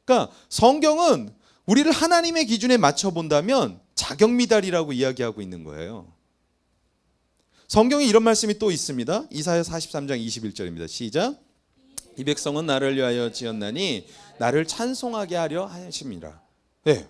그러니까 성경은 우리를 하나님의 기준에 맞춰 본다면 자격미달이라고 이야기하고 있는 거예요. 성경에 이런 말씀이 또 있습니다. 이사야 43장 21절입니다. 시작. 이 백성은 나를 위하여 지었나니 나를 찬송하게 하려 하심이라. 네.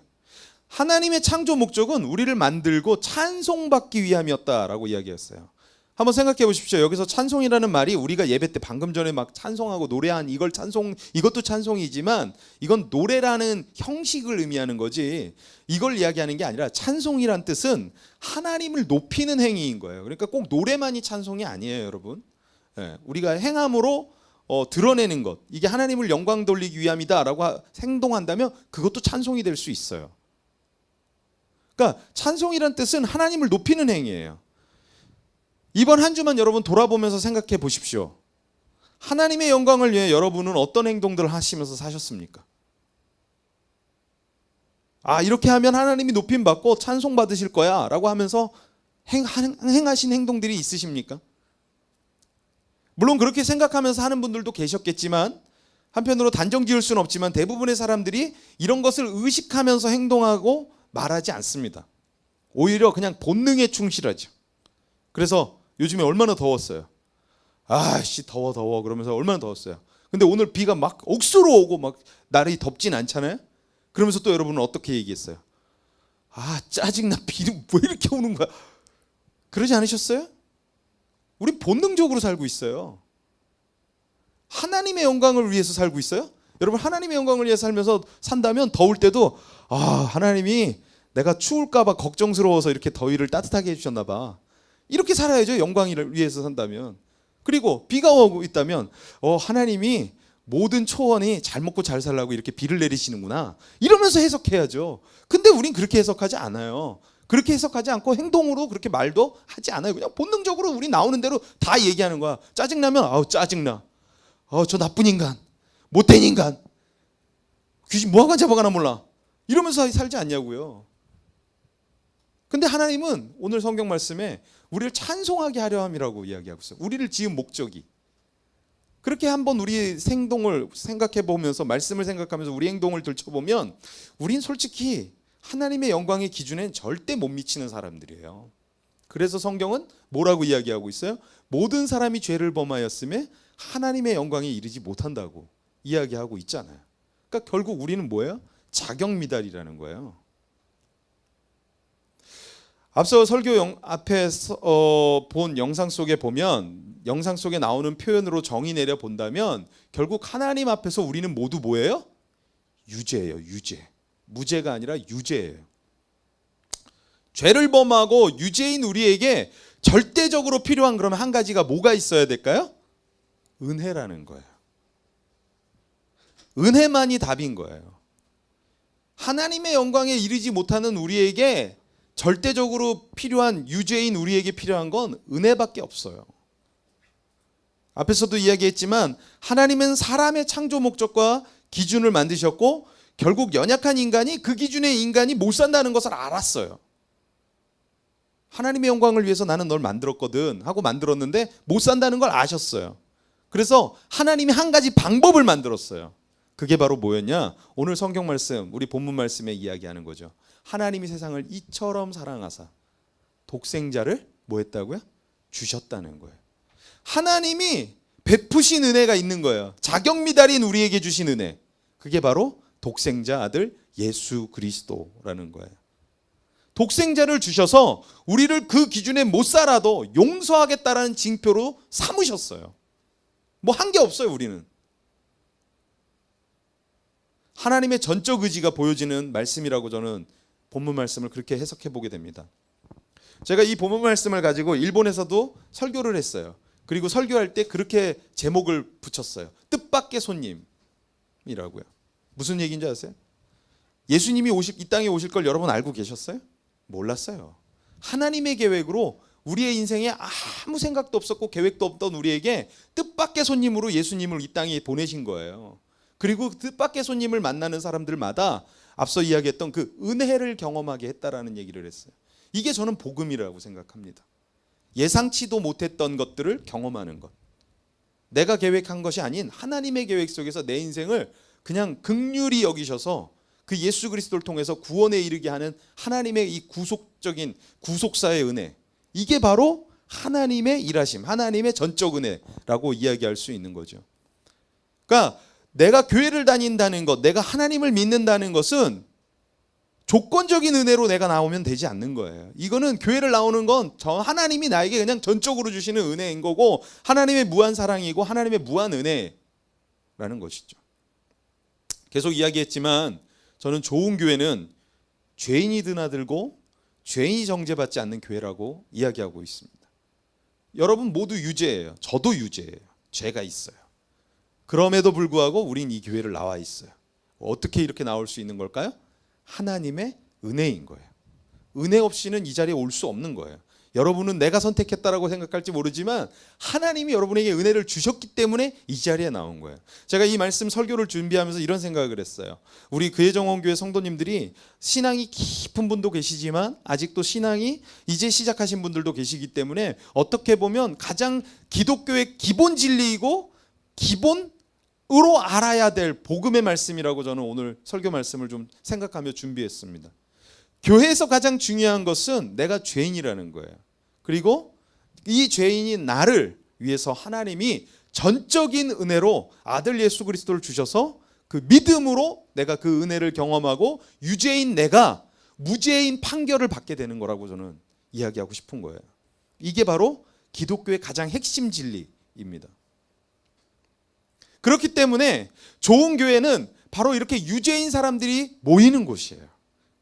하나님의 창조 목적은 우리를 만들고 찬송받기 위함이었다라고 이야기했어요. 한번 생각해 보십시오. 여기서 찬송이라는 말이 우리가 예배 때 방금 전에 막 찬송하고 노래한 이걸 찬송, 이것도 찬송이지만 이건 노래라는 형식을 의미하는 거지 이걸 이야기하는 게 아니라 찬송이란 뜻은 하나님을 높이는 행위인 거예요. 그러니까 꼭 노래만이 찬송이 아니에요, 여러분. 예, 우리가 행함으로 드러내는 것, 이게 하나님을 영광 돌리기 위함이다라고 행동한다면 그것도 찬송이 될 수 있어요. 그러니까 찬송이란 뜻은 하나님을 높이는 행위예요. 이번 한 주만 여러분 돌아보면서 생각해 보십시오. 하나님의 영광을 위해 여러분은 어떤 행동들을 하시면서 사셨습니까? 아, 이렇게 하면 하나님이 높임 받고 찬송 받으실 거야 라고 하면서 행하신 행동들이 있으십니까? 물론 그렇게 생각하면서 하는 분들도 계셨겠지만 한편으로 단정 지을 수는 없지만 대부분의 사람들이 이런 것을 의식하면서 행동하고 말하지 않습니다. 오히려 그냥 본능에 충실하죠. 그래서 요즘에 얼마나 더웠어요. 아씨 더워 그러면서 얼마나 더웠어요. 근데 오늘 비가 막 억수로 오고 막 날이 덥진 않잖아요. 그러면서 또 여러분은 어떻게 얘기했어요? 아 짜증나, 비는 왜 이렇게 오는 거야. 그러지 않으셨어요? 우린 본능적으로 살고 있어요. 하나님의 영광을 위해서 살고 있어요. 여러분 하나님의 영광을 위해서 살면서 산다면 더울 때도 아 하나님이 내가 추울까 봐 걱정스러워서 이렇게 더위를 따뜻하게 해주셨나 봐. 이렇게 살아야죠. 영광을 위해서 산다면. 그리고 비가 오고 있다면 하나님이 모든 초원이 잘 먹고 잘 살라고 이렇게 비를 내리시는구나 이러면서 해석해야죠. 근데 우린 그렇게 해석하지 않아요. 그렇게 해석하지 않고 행동으로 그렇게 말도 하지 않아요. 그냥 본능적으로 우리 나오는 대로 다 얘기하는 거야. 짜증나면 아우 짜증나, 저 나쁜 인간, 못된 인간, 귀신 뭐하고 잡아가나 몰라 이러면서 살지 않냐고요. 근데 하나님은 오늘 성경 말씀에 우리를 찬송하게 하려 함이라고 이야기하고 있어요. 우리를 지은 목적이. 그렇게 한번 우리 행동을 생각해 보면서 말씀을 생각하면서 우리 행동을 들춰보면 우린 솔직히 하나님의 영광의 기준엔 절대 못 미치는 사람들이에요. 그래서 성경은 뭐라고 이야기하고 있어요? 모든 사람이 죄를 범하였음에 하나님의 영광에 이르지 못한다고 이야기하고 있잖아요. 그러니까 결국 우리는 뭐예요? 자격미달이라는 거예요. 앞서 설교 앞에 본 영상 속에 보면 영상 속에 나오는 표현으로 정의 내려 본다면 결국 하나님 앞에서 우리는 모두 뭐예요? 유죄예요. 유죄. 무죄가 아니라 유죄예요. 죄를 범하고 유죄인 우리에게 절대적으로 필요한 그러면 한 가지가 뭐가 있어야 될까요? 은혜라는 거예요. 은혜만이 답인 거예요. 하나님의 영광에 이르지 못하는 우리에게 절대적으로 필요한 유죄인 우리에게 필요한 건 은혜밖에 없어요. 앞에서도 이야기했지만 하나님은 사람의 창조 목적과 기준을 만드셨고 결국 연약한 인간이 그 기준의 인간이 못 산다는 것을 알았어요. 하나님의 영광을 위해서 나는 널 만들었거든 하고 만들었는데 못 산다는 걸 아셨어요. 그래서 하나님이 한 가지 방법을 만들었어요. 그게 바로 뭐였냐? 오늘 성경 말씀, 우리 본문 말씀에 이야기하는 거죠. 하나님이 세상을 이처럼 사랑하사 독생자를 뭐 했다고요? 주셨다는 거예요. 하나님이 베푸신 은혜가 있는 거예요. 자격미달인 우리에게 주신 은혜. 그게 바로 독생자 아들 예수 그리스도라는 거예요. 독생자를 주셔서 우리를 그 기준에 못 살아도 용서하겠다라는 징표로 삼으셨어요. 뭐 한 게 없어요, 우리는. 하나님의 전적 의지가 보여지는 말씀이라고 저는 본문 말씀을 그렇게 해석해 보게 됩니다. 제가 이 본문 말씀을 가지고 일본에서도 설교를 했어요. 그리고 설교할 때 그렇게 제목을 붙였어요. 뜻밖의 손님이라고요. 무슨 얘기인지 아세요? 예수님이 이 땅에 오실 걸 여러분 알고 계셨어요? 몰랐어요. 하나님의 계획으로 우리의 인생에 아무 생각도 없었고 계획도 없던 우리에게 뜻밖의 손님으로 예수님을 이 땅에 보내신 거예요. 그리고 뜻밖의 손님을 만나는 사람들마다 앞서 이야기했던 그 은혜를 경험하게 했다라는 얘기를 했어요. 이게 저는 복음이라고 생각합니다. 예상치도 못했던 것들을 경험하는 것. 내가 계획한 것이 아닌 하나님의 계획 속에서 내 인생을 그냥 긍휼히 여기셔서 그 예수 그리스도를 통해서 구원에 이르게 하는 하나님의 이 구속적인 구속사의 은혜. 이게 바로 하나님의 일하심, 하나님의 전적 은혜라고 이야기할 수 있는 거죠. 그러니까 내가 교회를 다닌다는 것, 내가 하나님을 믿는다는 것은 조건적인 은혜로 내가 나오면 되지 않는 거예요. 이거는 교회를 나오는 건 하나님이 나에게 그냥 전적으로 주시는 은혜인 거고 하나님의 무한 사랑이고 하나님의 무한 은혜라는 것이죠. 계속 이야기했지만 저는 좋은 교회는 죄인이 드나들고 죄인이 정죄받지 않는 교회라고 이야기하고 있습니다. 여러분 모두 유죄예요. 저도 유죄예요. 죄가 있어요. 그럼에도 불구하고 우린 이 교회를 나와 있어요. 어떻게 이렇게 나올 수 있는 걸까요? 하나님의 은혜인 거예요. 은혜 없이는 이 자리에 올 수 없는 거예요. 여러분은 내가 선택했다라고 생각할지 모르지만 하나님이 여러분에게 은혜를 주셨기 때문에 이 자리에 나온 거예요. 제가 이 말씀 설교를 준비하면서 이런 생각을 했어요. 우리 그혜정원교회 성도님들이 신앙이 깊은 분도 계시지만 아직도 신앙이 이제 시작하신 분들도 계시기 때문에 어떻게 보면 가장 기독교의 기본 진리이고 기본으로 알아야 될 복음의 말씀이라고 저는 오늘 설교 말씀을 좀 생각하며 준비했습니다. 교회에서 가장 중요한 것은 내가 죄인이라는 거예요. 그리고 이 죄인인 나를 위해서 하나님이 전적인 은혜로 아들 예수 그리스도를 주셔서 그 믿음으로 내가 그 은혜를 경험하고 유죄인 내가 무죄인 판결을 받게 되는 거라고 저는 이야기하고 싶은 거예요. 이게 바로 기독교의 가장 핵심 진리입니다. 그렇기 때문에 좋은 교회는 바로 이렇게 유죄인 사람들이 모이는 곳이에요.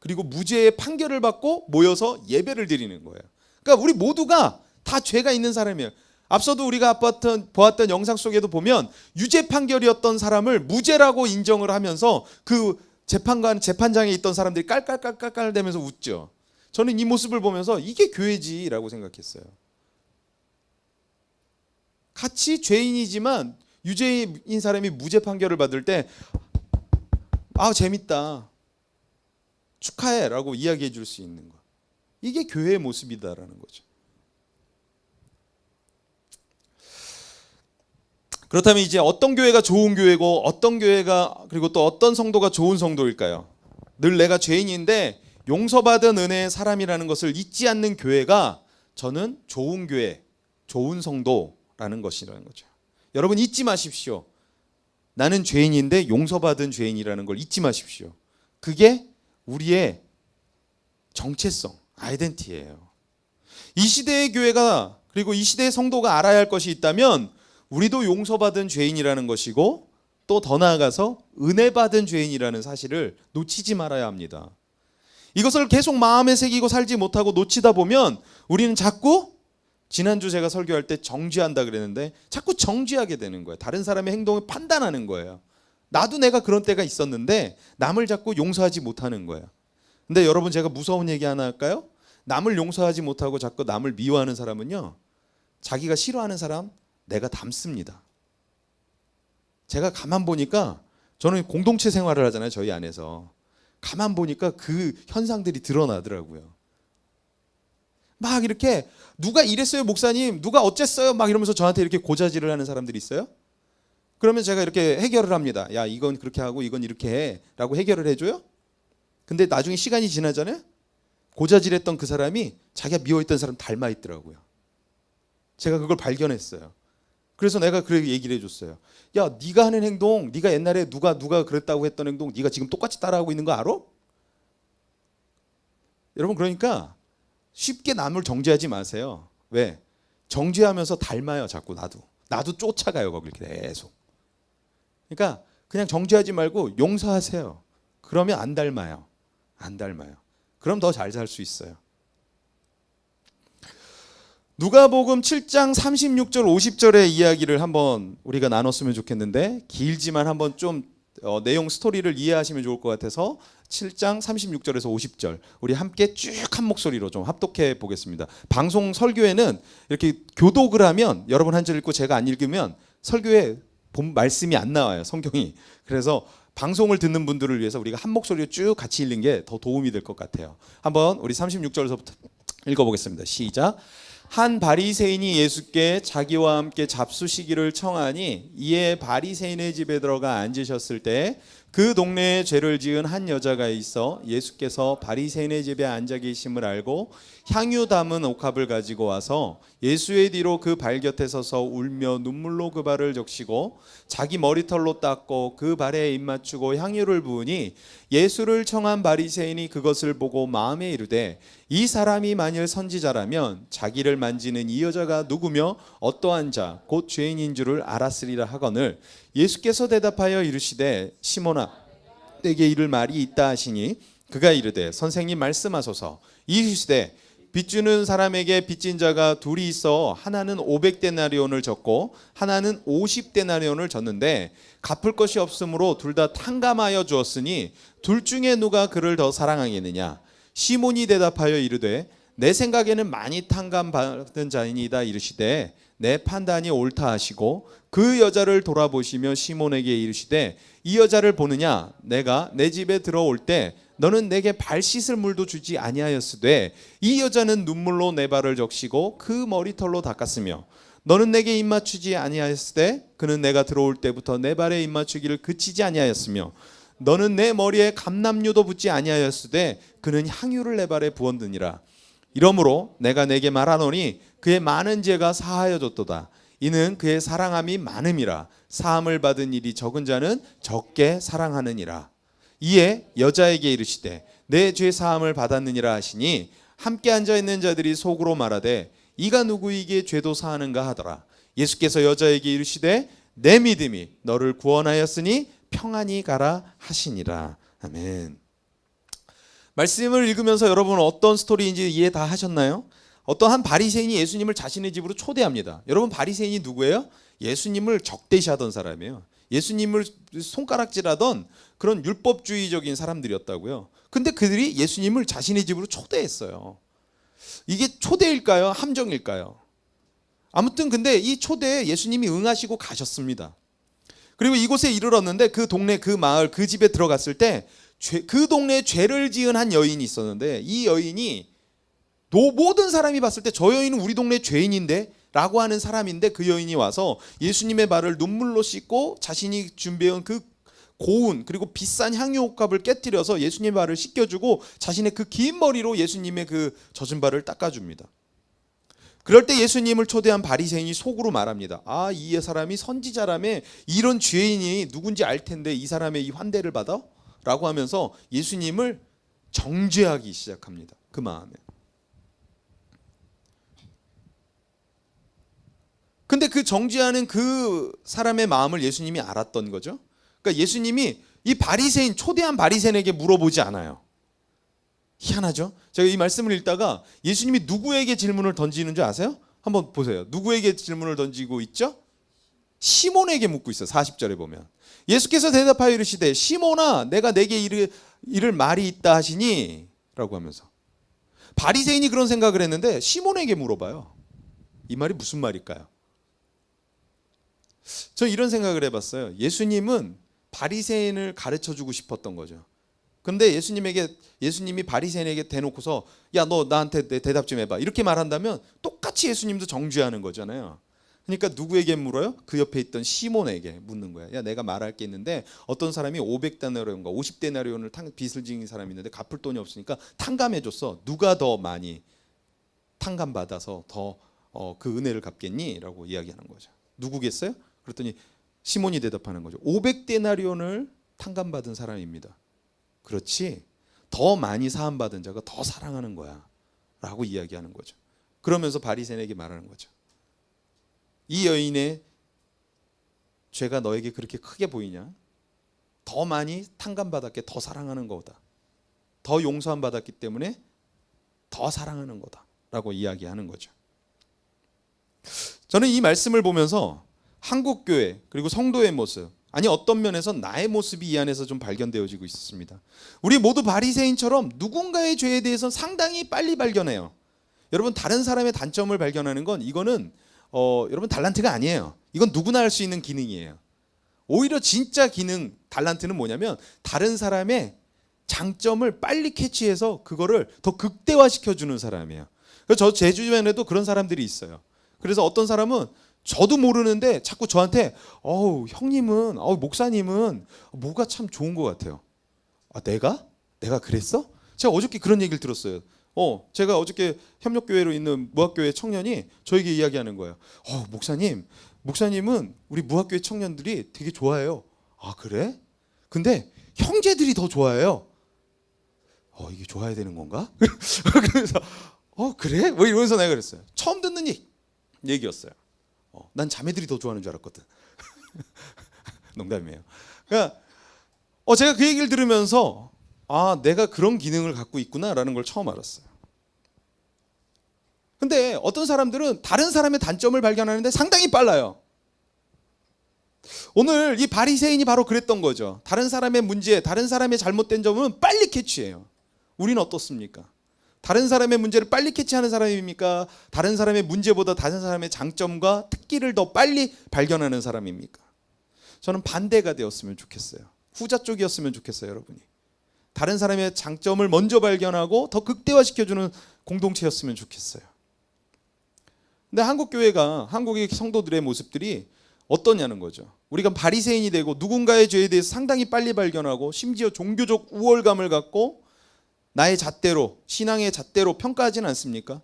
그리고 무죄의 판결을 받고 모여서 예배를 드리는 거예요. 그러니까 우리 모두가 다 죄가 있는 사람이에요. 앞서도 우리가 보았던 영상 속에도 보면 유죄 판결이었던 사람을 무죄라고 인정을 하면서 그 재판장에 있던 사람들이 깔깔깔깔대면서 웃죠. 저는 이 모습을 보면서 이게 교회지라고 생각했어요. 같이 죄인이지만 유죄인 사람이 무죄 판결을 받을 때 재밌다. 축하해라고 이야기해 줄 수 있는 것. 이게 교회의 모습이다라는 거죠. 그렇다면 이제 어떤 교회가 좋은 교회고 어떤 교회가 그리고 또 어떤 성도가 좋은 성도일까요? 늘 내가 죄인인데 용서받은 은혜의 사람이라는 것을 잊지 않는 교회가 저는 좋은 교회, 좋은 성도라는 것이라는 거죠. 여러분 잊지 마십시오. 나는 죄인인데 용서받은 죄인이라는 걸 잊지 마십시오. 그게 우리의 정체성, 아이덴티티예요. 이 시대의 교회가 그리고 이 시대의 성도가 알아야 할 것이 있다면 우리도 용서받은 죄인이라는 것이고 또 더 나아가서 은혜받은 죄인이라는 사실을 놓치지 말아야 합니다. 이것을 계속 마음에 새기고 살지 못하고 놓치다 보면 우리는 자꾸 지난주 제가 설교할 때 정죄한다 그랬는데 자꾸 정죄하게 되는 거예요. 다른 사람의 행동을 판단하는 거예요. 나도 내가 그런 때가 있었는데 남을 자꾸 용서하지 못하는 거예요. 근데 여러분 제가 무서운 얘기 하나 할까요? 남을 용서하지 못하고 자꾸 남을 미워하는 사람은요. 자기가 싫어하는 사람 내가 닮습니다. 제가 가만 보니까 저는 공동체 생활을 하잖아요. 저희 안에서. 가만 보니까 그 현상들이 드러나더라고요. 막 이렇게 누가 이랬어요 목사님 누가 어쨌어요 막 이러면서 저한테 이렇게 고자질을 하는 사람들이 있어요. 그러면 제가 이렇게 해결을 합니다. 야 이건 그렇게 하고 이건 이렇게 해 라고 해결을 해줘요. 근데 나중에 시간이 지나잖아요. 고자질했던 그 사람이 자기가 미워했던 사람 닮아 있더라고요. 제가 그걸 발견했어요. 그래서 내가 그렇게 얘기를 해줬어요. 야 네가 하는 행동 네가 옛날에 누가 그랬다고 했던 행동 네가 지금 똑같이 따라하고 있는 거 알아? 여러분 그러니까 쉽게 남을 정죄하지 마세요. 왜? 정죄하면서 닮아요. 자꾸 나도 쫓아가요. 거길 계속. 그러니까 그냥 정죄하지 말고 용서하세요. 그러면 안 닮아요. 그럼 더 잘 살 수 있어요. 누가복음 7장 36절 50절의 이야기를 한번 우리가 나눴으면 좋겠는데 길지만 한번 좀 내용 스토리를 이해하시면 좋을 것 같아서 7장 36절에서 50절 우리 함께 쭉 한 목소리로 좀 합독해 보겠습니다. 방송 설교에는 이렇게 교독을 하면 여러분 한 절 읽고 제가 안 읽으면 설교에 본 말씀이 안 나와요. 성경이. 그래서 방송을 듣는 분들을 위해서 우리가 한 목소리로 쭉 같이 읽는 게 더 도움이 될 것 같아요. 한번 우리 36절에서부터 읽어보겠습니다. 시작. 한 바리새인이 예수께 자기와 함께 잡수시기를 청하니 이에 바리새인의 집에 들어가 앉으셨을 때 그 동네에 죄를 지은 한 여자가 있어 예수께서 바리새인의 집에 앉아 계심을 알고 향유 담은 옥합을 가지고 와서 예수의 뒤로 그 발 곁에 서서 울며 눈물로 그 발을 적시고 자기 머리털로 닦고 그 발에 입 맞추고 향유를 부으니 예수를 청한 바리새인이 그것을 보고 마음에 이르되 이 사람이 만일 선지자라면 자기를 만지는 이 여자가 누구며 어떠한 자 곧 죄인인 줄을 알았으리라 하거늘 예수께서 대답하여 이르시되 시몬아 내게 이를 말이 있다 하시니 그가 이르되 선생님 말씀하소서. 이르시되 빚주는 사람에게 빚진 자가 둘이 있어 하나는 500데나리온을 졌고 하나는 50데나리온을 졌는데 갚을 것이 없으므로 둘 다 탕감하여 주었으니 둘 중에 누가 그를 더 사랑하겠느냐. 시몬이 대답하여 이르되 내 생각에는 많이 탕감받은 자이니이다. 이르시되 내 판단이 옳다 하시고 그 여자를 돌아보시며 시몬에게 이르시되 이 여자를 보느냐. 내가 내 집에 들어올 때 너는 내게 발 씻을 물도 주지 아니하였으되 이 여자는 눈물로 내 발을 적시고 그 머리털로 닦았으며 너는 내게 입 맞추지 아니하였으되 그는 내가 들어올 때부터 내 발에 입 맞추기를 그치지 아니하였으며 너는 내 머리에 감람류도 붓지 아니하였으되 그는 향유를 내 발에 부었느니라. 이러므로 내가 내게 말하노니 그의 많은 죄가 사하여졌도다. 이는 그의 사랑함이 많음이라. 사함을 받은 일이 적은 자는 적게 사랑하느니라. 이에 여자에게 이르시되 내 죄 사함을 받았느니라 하시니 함께 앉아 있는 자들이 속으로 말하되 이가 누구에게 죄도 사하는가 하더라. 예수께서 여자에게 이르시되 내 믿음이 너를 구원하였으니 평안히 가라 하시니라. 아멘. 말씀을 읽으면서 여러분 어떤 스토리인지 이해 다 하셨나요? 어떤 한 바리새인이 예수님을 자신의 집으로 초대합니다. 여러분 바리새인이 누구예요? 예수님을 적대시하던 사람이에요. 예수님을 손가락질하던 그런 율법주의적인 사람들이었다고요. 근데 그들이 예수님을 자신의 집으로 초대했어요. 이게 초대일까요? 함정일까요? 아무튼 근데 이 초대에 예수님이 응하시고 가셨습니다. 그리고 이곳에 이르렀는데 그 동네, 그 마을, 그 집에 들어갔을 때 그 동네에 죄를 지은 한 여인이 있었는데 이 여인이 모든 사람이 봤을 때 저 여인은 우리 동네 죄인인데 라고 하는 사람인데 그 여인이 와서 예수님의 발을 눈물로 씻고 자신이 준비해온 그 고운 그리고 비싼 향유 옥합을 깨뜨려서 예수님의 발을 씻겨주고 자신의 그 긴 머리로 예수님의 그 젖은 발을 닦아줍니다. 그럴 때 예수님을 초대한 바리새인이 속으로 말합니다. 아, 이 사람이 선지자라며 이런 죄인이 누군지 알 텐데 이 사람의 이 환대를 받아? 라고 하면서 예수님을 정죄하기 시작합니다. 그 마음에. 근데 그 정죄하는 그 사람의 마음을 예수님이 알았던 거죠. 그러니까 예수님이 이 바리새인, 초대한 바리새인에게 물어보지 않아요. 희한하죠? 제가 이 말씀을 읽다가 예수님이 누구에게 질문을 던지는 줄 아세요? 한번 보세요. 누구에게 질문을 던지고 있죠? 시몬에게 묻고 있어요. 40절에 보면. 예수께서 대답하여 이르시되 시몬아 내가 내게 이를 말이 있다 하시니 라고 하면서 바리새인이 그런 생각을 했는데 시몬에게 물어봐요. 이 말이 무슨 말일까요? 저 이런 생각을 해봤어요. 예수님은 바리새인을 가르쳐주고 싶었던 거죠. 근데 예수님이 바리새인에게 대놓고서 야 너 나한테 대답 좀 해봐 이렇게 말한다면 똑같이 예수님도 정죄하는 거잖아요. 그러니까 누구에게 물어요? 그 옆에 있던 시몬에게 묻는 거야. 야 내가 말할 게 있는데 어떤 사람이 500데나리온과 50데나리온을 빚을 지은 사람이 있는데 갚을 돈이 없으니까 탕감해줬어. 누가 더 많이 탕감받아서 더 그 은혜를 갚겠니? 라고 이야기하는 거죠. 누구겠어요? 그랬더니 시몬이 대답하는 거죠. 500데나리온을 탕감받은 사람입니다. 그렇지. 더 많이 사함받은 자가 더 사랑하는 거야. 라고 이야기하는 거죠. 그러면서 바리새인에게 말하는 거죠. 이 여인의 죄가 너에게 그렇게 크게 보이냐? 더 많이 탕감받았기에 더 사랑하는 거다. 더 용서함 받았기 때문에 더 사랑하는 거다. 라고 이야기하는 거죠. 저는 이 말씀을 보면서 한국교회 그리고 성도의 모습 아니 어떤 면에서 나의 모습이 이 안에서 좀 발견되어지고 있었습니다. 우리 모두 바리새인처럼 누군가의 죄에 대해서 상당히 빨리 발견해요. 여러분 다른 사람의 단점을 발견하는 건 이거는 여러분 달란트가 아니에요. 이건 누구나 할 수 있는 기능이에요. 오히려 진짜 기능 달란트는 뭐냐면 다른 사람의 장점을 빨리 캐치해서 그거를 더 극대화시켜주는 사람이에요. 그래서 제 주변에도 그런 사람들이 있어요. 그래서 어떤 사람은 저도 모르는데 자꾸 저한테 형님은 목사님은 뭐가 참 좋은 것 같아요. 내가 그랬어? 제가 어저께 그런 얘기를 들었어요. 제가 어저께 협력교회로 있는 무학교회 청년이 저에게 이야기하는 거예요. 목사님은 우리 무학교회 청년들이 되게 좋아해요. 아, 그래? 근데 형제들이 더 좋아해요. 이게 좋아야 되는 건가? 그래서 그래? 뭐 이러면서 내가 그랬어요. 처음 듣는 얘기였어요. 난 자매들이 더 좋아하는 줄 알았거든. 농담이에요. 그러니까 제가 그 얘기를 들으면서 내가 그런 기능을 갖고 있구나라는 걸 처음 알았어요. 근데 어떤 사람들은 다른 사람의 단점을 발견하는데 상당히 빨라요. 오늘 이 바리새인이 바로 그랬던 거죠. 다른 사람의 문제, 다른 사람의 잘못된 점은 빨리 캐치해요. 우리는 어떻습니까? 다른 사람의 문제를 빨리 캐치하는 사람입니까? 다른 사람의 문제보다 다른 사람의 장점과 특기를 더 빨리 발견하는 사람입니까? 저는 반대가 되었으면 좋겠어요. 후자 쪽이었으면 좋겠어요, 여러분이. 다른 사람의 장점을 먼저 발견하고 더 극대화시켜주는 공동체였으면 좋겠어요. 근데 한국의 성도들의 모습들이 어떠냐는 거죠. 우리가 바리새인이 되고 누군가의 죄에 대해서 상당히 빨리 발견하고 심지어 종교적 우월감을 갖고 나의 잣대로, 신앙의 잣대로 평가하지는 않습니까?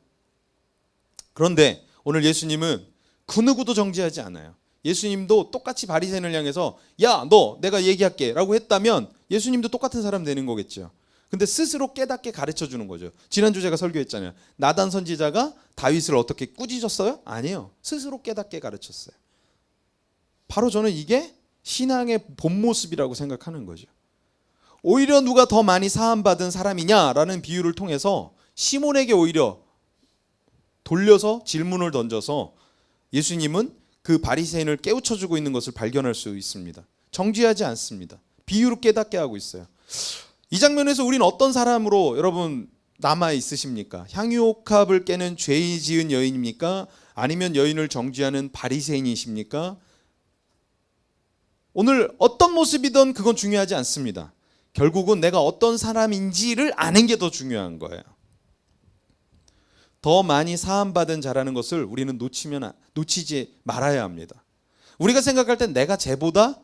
그런데 오늘 예수님은 그 누구도 정죄하지 않아요. 예수님도 똑같이 바리새인을 향해서 야, 너 내가 얘기할게 라고 했다면 예수님도 똑같은 사람 되는 거겠죠. 근데 스스로 깨닫게 가르쳐 주는 거죠. 지난주 제가 설교했잖아요. 나단 선지자가 다윗을 어떻게 꾸짖었어요? 아니에요. 스스로 깨닫게 가르쳤어요. 바로 저는 이게 신앙의 본 모습이라고 생각하는 거죠. 오히려 누가 더 많이 사함받은 사람이냐라는 비유를 통해서 시몬에게 오히려 돌려서 질문을 던져서 예수님은 그 바리새인을 깨우쳐주고 있는 것을 발견할 수 있습니다. 정죄하지 않습니다. 비유로 깨닫게 하고 있어요. 이 장면에서 우리는 어떤 사람으로 여러분 남아 있으십니까? 향유옥합을 깨는 죄 지은 여인입니까? 아니면 여인을 정죄하는 바리새인이십니까? 오늘 어떤 모습이든 그건 중요하지 않습니다. 결국은 내가 어떤 사람인지를 아는 게 더 중요한 거예요. 더 많이 사함받은 자라는 것을 우리는 놓치지 말아야 합니다. 우리가 생각할 땐 내가 쟤보다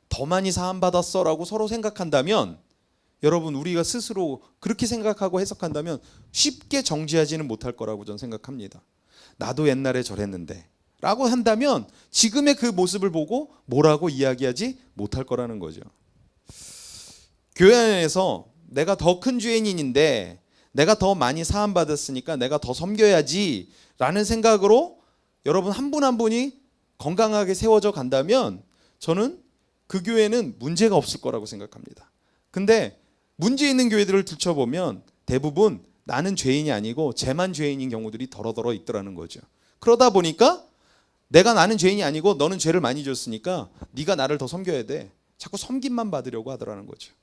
더 많이 사함받았어 라고 서로 생각한다면 여러분 우리가 스스로 그렇게 생각하고 해석한다면 쉽게 정지하지는 못할 거라고 저는 생각합니다. 나도 옛날에 저랬는데 라고 한다면 지금의 그 모습을 보고 뭐라고 이야기하지 못할 거라는 거죠. 교회 안에서 내가 더 큰 죄인인데 내가 더 많이 사함받았으니까 내가 더 섬겨야지 라는 생각으로 여러분 한 분 한 분이 건강하게 세워져 간다면 저는 그 교회는 문제가 없을 거라고 생각합니다. 근데 문제 있는 교회들을 들춰보면 대부분 나는 죄인이 아니고 쟤만 죄인인 경우들이 더러더러 있더라는 거죠. 그러다 보니까 나는 죄인이 아니고 너는 죄를 많이 졌으니까 네가 나를 더 섬겨야 돼. 자꾸 섬김만 받으려고 하더라는 거죠.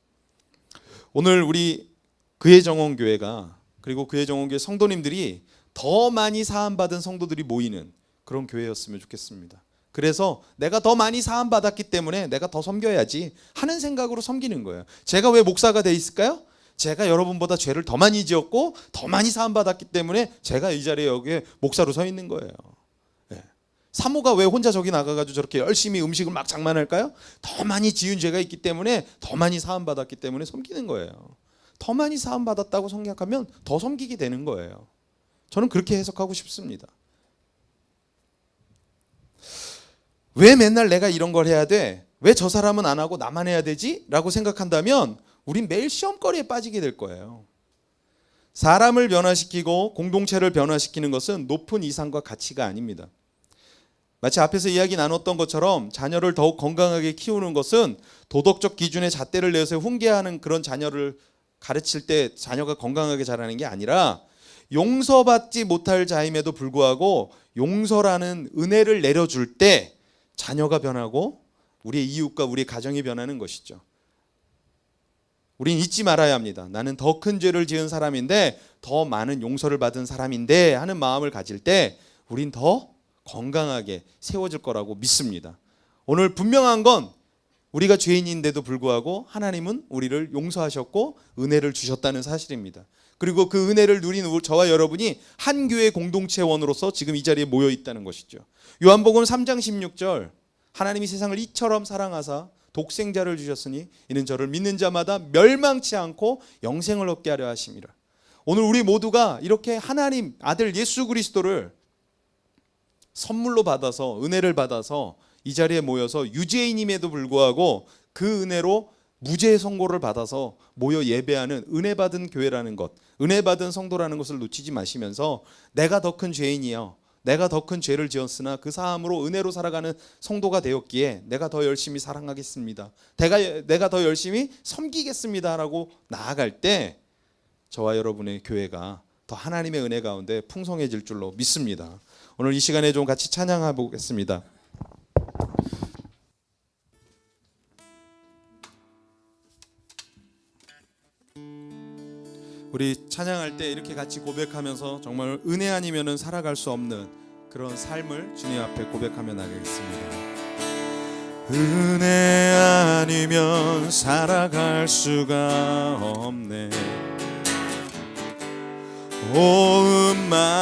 오늘 우리 그의 정원교회가 그리고 그의 정원교회 성도님들이 더 많이 사함받은 성도들이 모이는 그런 교회였으면 좋겠습니다. 그래서 내가 더 많이 사함받았기 때문에 내가 더 섬겨야지 하는 생각으로 섬기는 거예요. 제가 왜 목사가 돼 있을까요? 제가 여러분보다 죄를 더 많이 지었고 더 많이 사함받았기 때문에 제가 이 자리에 여기에 목사로 서 있는 거예요. 사모가 왜 혼자 저기 나가가지고 저렇게 열심히 음식을 막 장만할까요? 더 많이 지은 죄가 있기 때문에 더 많이 사함받았기 때문에 섬기는 거예요. 더 많이 사함받았다고 생각하면 더 섬기게 되는 거예요. 저는 그렇게 해석하고 싶습니다. 왜 맨날 내가 이런 걸 해야 돼? 왜 저 사람은 안 하고 나만 해야 되지? 라고 생각한다면 우린 매일 시험거리에 빠지게 될 거예요. 사람을 변화시키고 공동체를 변화시키는 것은 높은 이상과 가치가 아닙니다. 마치 앞에서 이야기 나눴던 것처럼 자녀를 더욱 건강하게 키우는 것은 도덕적 기준에 잣대를 내서 훈계하는 그런 자녀를 가르칠 때 자녀가 건강하게 자라는 게 아니라 용서받지 못할 자임에도 불구하고 용서라는 은혜를 내려줄 때 자녀가 변하고 우리의 이웃과 우리의 가정이 변하는 것이죠. 우린 잊지 말아야 합니다. 나는 더 큰 죄를 지은 사람인데 더 많은 용서를 받은 사람인데 하는 마음을 가질 때 우린 더 건강하게 세워질 거라고 믿습니다. 오늘 분명한 건 우리가 죄인인데도 불구하고 하나님은 우리를 용서하셨고 은혜를 주셨다는 사실입니다. 그리고 그 은혜를 누린 저와 여러분이 한 교회 공동체원으로서 지금 이 자리에 모여 있다는 것이죠. 요한복음 3장 16절, 하나님이 세상을 이처럼 사랑하사 독생자를 주셨으니 이는 저를 믿는 자마다 멸망치 않고 영생을 얻게 하려 하심이라. 오늘 우리 모두가 이렇게 하나님 아들 예수 그리스도를 선물로 받아서, 은혜를 받아서 이 자리에 모여서 유죄인임에도 불구하고 그 은혜로 무죄 선고를 받아서 모여 예배하는 은혜 받은 교회라는 것, 은혜 받은 성도라는 것을 놓치지 마시면서 내가 더 큰 죄인이요, 내가 더 큰 죄를 지었으나 그 사함으로 은혜로 살아가는 성도가 되었기에 내가 더 열심히 사랑하겠습니다, 내가 더 열심히 섬기겠습니다 라고 나아갈 때 저와 여러분의 교회가 더 하나님의 은혜 가운데 풍성해질 줄로 믿습니다. 오늘 이 시간에 좀 같이 찬양해 보겠습니다. 우리 찬양할 때 이렇게 같이 고백하면서 정말 은혜 아니면은 살아갈 수 없는 그런 삶을 주님 앞에 고백하며 나가겠습니다. 은혜 아니면 살아갈 수가 없네.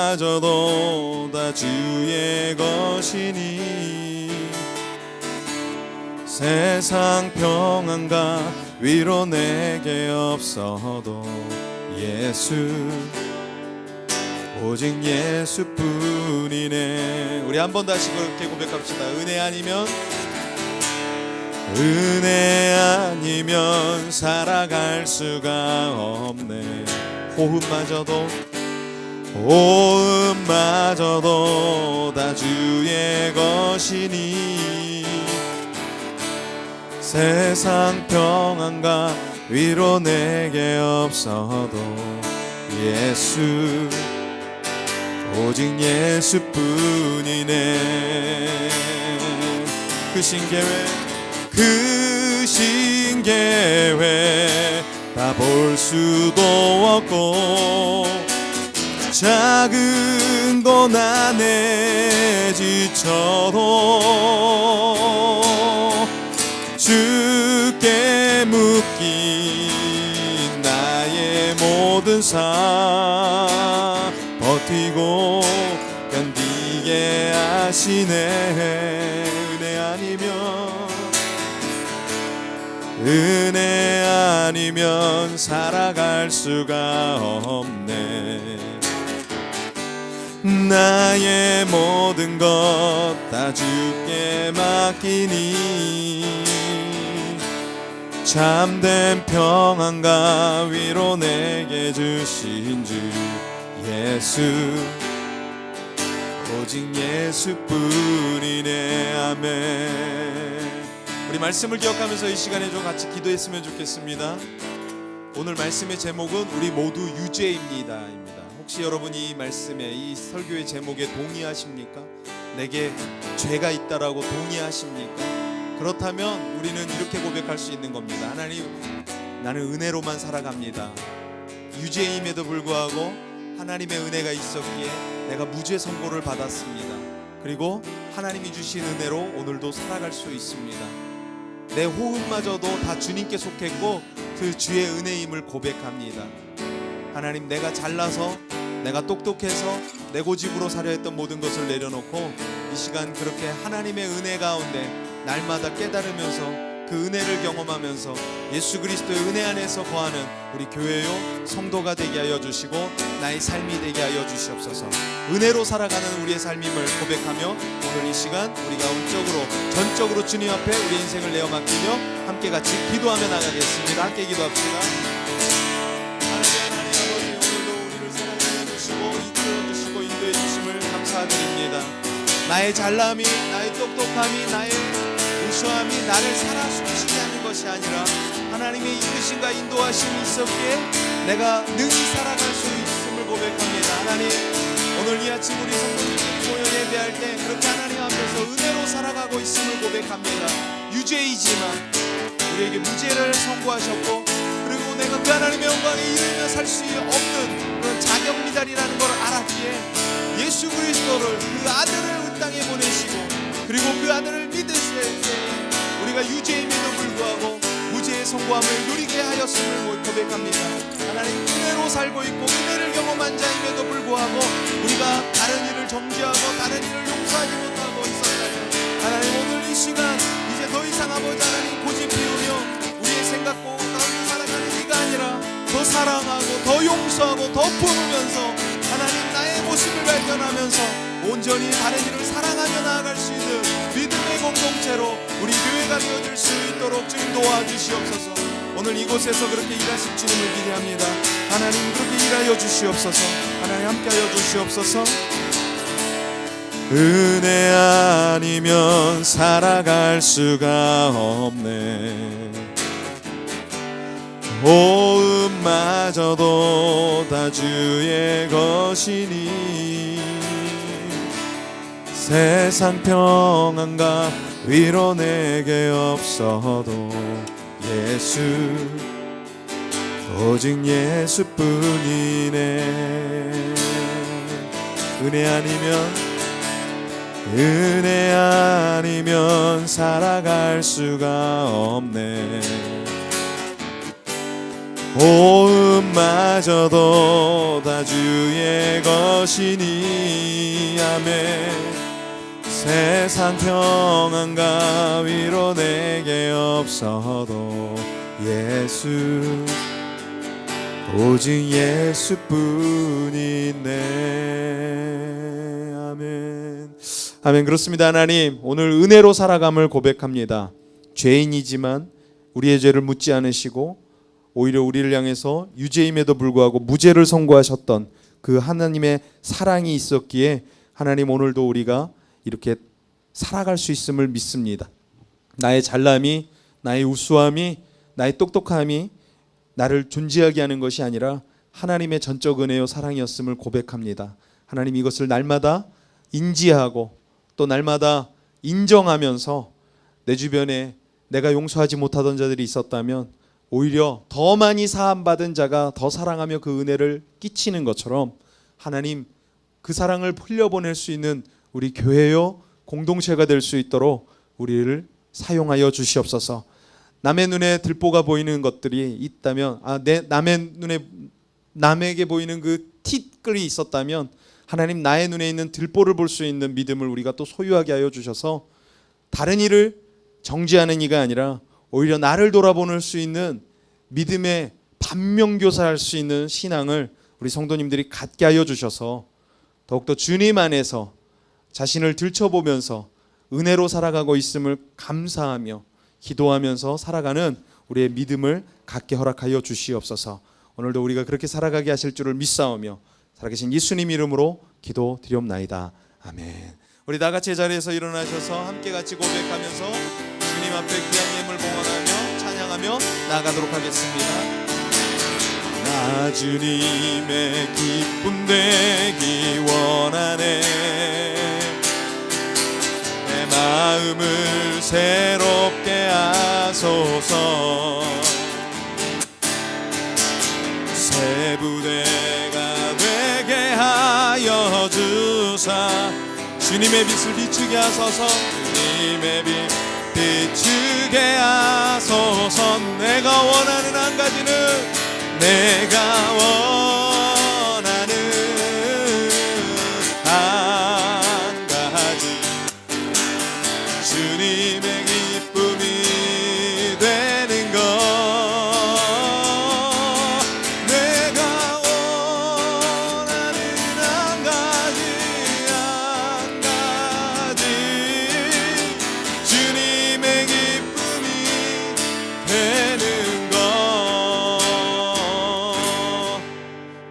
호흡마저도 다 주의 것이니 세상 평안과 위로 내게 없어도 예수, 오직 예수뿐이네. 우리 한 번 다시 그렇게 고백합시다. 은혜 아니면 살아갈 수가 없네. 호흡마저도 다 주의 것이니 세상 평안과 위로 내게 없어도 예수, 오직 예수뿐이네. 그 신계회 다 볼 수도 없고 작은 돈 안에 지쳐도 주께 묶인 나의 모든 삶 버티고 견디게 하시네. 은혜 아니면 살아갈 수가 없네. 나의 모든 것 다 주께 맡기니 참된 평안과 위로 내게 주신 주 예수, 오직 예수뿐이네. 아멘. 우리 말씀을 기억하면서 이 시간에 좀 같이 기도했으면 좋겠습니다. 오늘 말씀의 제목은 우리 모두 유죄입니다 입니다. 혹시 여러분이 이 말씀에, 이 설교의 제목에 동의하십니까? 내게 죄가 있다라고 동의하십니까? 그렇다면 우리는 이렇게 고백할 수 있는 겁니다. 하나님, 나는 은혜로만 살아갑니다. 유죄임에도 불구하고 하나님의 은혜가 있었기에 내가 무죄 선고를 받았습니다. 그리고 하나님이 주신 은혜로 오늘도 살아갈 수 있습니다. 내 호흡마저도 다 주님께 속했고 그 주의 은혜임을 고백합니다. 하나님, 내가 잘나서, 내가 똑똑해서 내 고집으로 살려 했던 모든 것을 내려놓고 이 시간 그렇게 하나님의 은혜 가운데 날마다 깨달으면서 그 은혜를 경험하면서 예수 그리스도의 은혜 안에서 거하는 우리 교회요 성도가 되게 하여 주시고 나의 삶이 되게 하여 주시옵소서. 은혜로 살아가는 우리의 삶임을 고백하며 오늘 이 시간 우리가 전적으로 주님 앞에 우리 인생을 내어 맡기며 함께 같이 기도하며 나가겠습니다. 함께 기도합시다. 하나님 아버지, 오늘도 우리를 사랑해 주시고 이끌어 주시고 인도해 주심을 감사드립니다. 나의 잘남이, 나의 똑똑함이, 나의 우수함이 나를 살아숨쉬게 하는 것이 아니라 하나님의 이끄심과 인도하심이 있었기에 내가 능히 살아갈 수 있음을 고백합니다. 하나님, 오늘 이 아침 우리 성도님들이 모여 예배할 때 그렇게 하나님 앞에서 은혜로 살아가고 있음을 고백합니다. 유죄이지만 우리에게 무죄를 선고하셨고 그리고 내가 그 하나님의 영광에 이르며 살 수 없는 그런 자격미달이라는 걸 알았기에 예수 그리스도를, 그 아들을 이 땅에 보내시고 그리고 그 아들을 믿으실 때 우리 우리가 유죄임에도 불구하고 무죄의 성공함을 누리게 하였음을 고백합니다. 하나님, 은혜로 살고 있고 은혜를 경험한 자임에도 불구하고 우리가 다른 일을 정죄하고 다른 일을 용서하지 못하고 있었다면 하나님, 오늘 이 시간 이제 더 이상 아버지 하나님 고집 피우며 우리의 생각고 가운데 살아가는 이가 아니라 더 사랑하고 더 용서하고 더 품으면서 하나님, 나의 모습을 발견하면서 온전히 다른 이를 사랑하며 나아갈 수 있는 믿음의 공동체로 우리 교회가 되어줄 수 있도록 주님 도와주시옵소서. 오늘 이곳에서 그렇게 일하실 주님을 기대합니다. 하나님, 그렇게 일하여 주시옵소서. 하나님, 함께하여 주시옵소서. 은혜 아니면 살아갈 수가 없네. 호흡마저도 다 주의 것이니 세상 평안과 위로 내게 없어도 예수, 오직 예수뿐이네. 은혜 아니면 살아갈 수가 없네. 호흡마저도 다 주의 것이니 아멘. 세상 평안과 위로 내게 없어도 예수, 오직 예수뿐이네. 아멘. 아멘. 그렇습니다. 하나님, 오늘 은혜로 살아감을 고백합니다. 죄인이지만 우리의 죄를 묻지 않으시고 오히려 우리를 향해서 유죄임에도 불구하고 무죄를 선고하셨던 그 하나님의 사랑이 있었기에 하나님, 오늘도 우리가 이렇게 살아갈 수 있음을 믿습니다. 나의 잘남이, 나의 우수함이, 나의 똑똑함이 나를 존재하게 하는 것이 아니라 하나님의 전적 은혜요 사랑이었음을 고백합니다. 하나님, 이것을 날마다 인지하고 또 날마다 인정하면서 내 주변에 내가 용서하지 못하던 자들이 있었다면 오히려 더 많이 사함받은 자가 더 사랑하며 그 은혜를 끼치는 것처럼 하나님, 그 사랑을 흘려보낼 수 있는 우리 교회요 공동체가 될 수 있도록 우리를 사용하여 주시옵소서. 남의 눈에 들보가 보이는 것들이 있다면, 남의 눈에 남에게 보이는 그 티끌이 있었다면 하나님, 나의 눈에 있는 들보를 볼 수 있는 믿음을 우리가 또 소유하게 하여 주셔서 다른 이를 정죄하는 이가 아니라 오히려 나를 돌아보낼 수 있는 믿음의 반면교사할 수 있는 신앙을 우리 성도님들이 갖게 하여 주셔서 더욱더 주님 안에서 자신을 들춰보면서 은혜로 살아가고 있음을 감사하며 기도하면서 살아가는 우리의 믿음을 갖게 허락하여 주시옵소서. 오늘도 우리가 그렇게 살아가게 하실 줄을 믿사오며 살아계신 예수님 이름으로 기도드리옵나이다. 아멘. 우리 다 같이 자리에서 일어나셔서 함께 같이 고백하면서 주님 앞에 귀한 예물 봉헌하며 찬양하며 나아가도록 하겠습니다. 나 주님의 기쁨 되기 원하네. 내 마음을 새롭게 하소서. 새 부대가 되게 하여 주사. 주님의 빛을 비추게 하소서. 주님의 빛 비추게 하소서. 내가 원하는 한 가지는, 내가 원하는 한 가지, 주님의 기쁨이 되는 것. 내가 원하는 한 가지, 한 가지, 주님의 기쁨이 되는 것.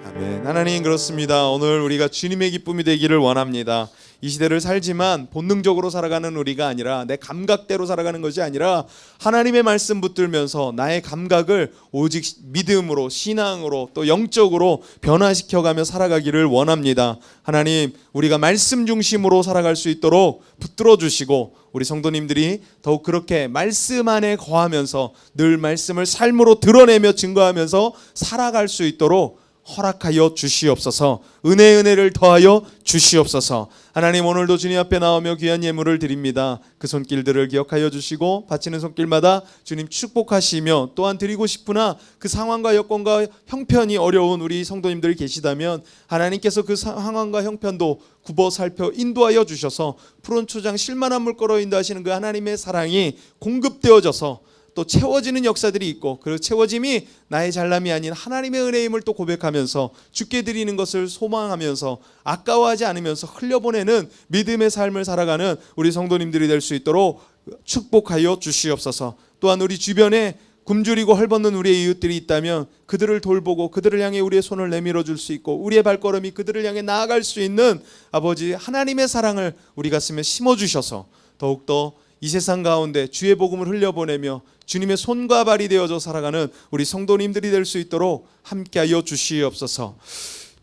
아멘. 하나님, 그렇습니다. 오늘 우리가 주님의 기쁨이 되기를 원합니다. 이 시대를 살지만 본능적으로 살아가는 우리가 아니라, 내 감각대로 살아가는 것이 아니라 하나님의 말씀 붙들면서 나의 감각을 오직 믿음으로, 신앙으로, 또 영적으로 변화시켜가며 살아가기를 원합니다. 하나님, 우리가 말씀 중심으로 살아갈 수 있도록 붙들어 주시고 우리 성도님들이 더욱 그렇게 말씀 안에 거하면서 늘 말씀을 삶으로 드러내며 증거하면서 살아갈 수 있도록 허락하여 주시옵소서. 은혜를 더하여 주시옵소서. 하나님, 오늘도 주님 앞에 나오며 귀한 예물을 드립니다. 그 손길들을 기억하여 주시고 바치는 손길마다 주님 축복하시며, 또한 드리고 싶으나 그 상황과 여건과 형편이 어려운 우리 성도님들이 계시다면 하나님께서 그 상황과 형편도 굽어 살펴 인도하여 주셔서 푸른 초장 실만한 물가로 인도하시는 그 하나님의 사랑이 공급되어져서 또 채워지는 역사들이 있고, 그 채워짐이 나의 잘남이 아닌 하나님의 은혜임을 또 고백하면서 주께 드리는 것을 소망하면서 아까워하지 않으면서 흘려보내는 믿음의 삶을 살아가는 우리 성도님들이 될 수 있도록 축복하여 주시옵소서. 또한 우리 주변에 굶주리고 헐벗는 우리의 이웃들이 있다면 그들을 돌보고 그들을 향해 우리의 손을 내밀어 줄 수 있고, 우리의 발걸음이 그들을 향해 나아갈 수 있는 아버지 하나님의 사랑을 우리 가슴에 심어주셔서 더욱더 이 세상 가운데 주의 복음을 흘려보내며 주님의 손과 발이 되어져 살아가는 우리 성도님들이 될 수 있도록 함께하여 주시옵소서.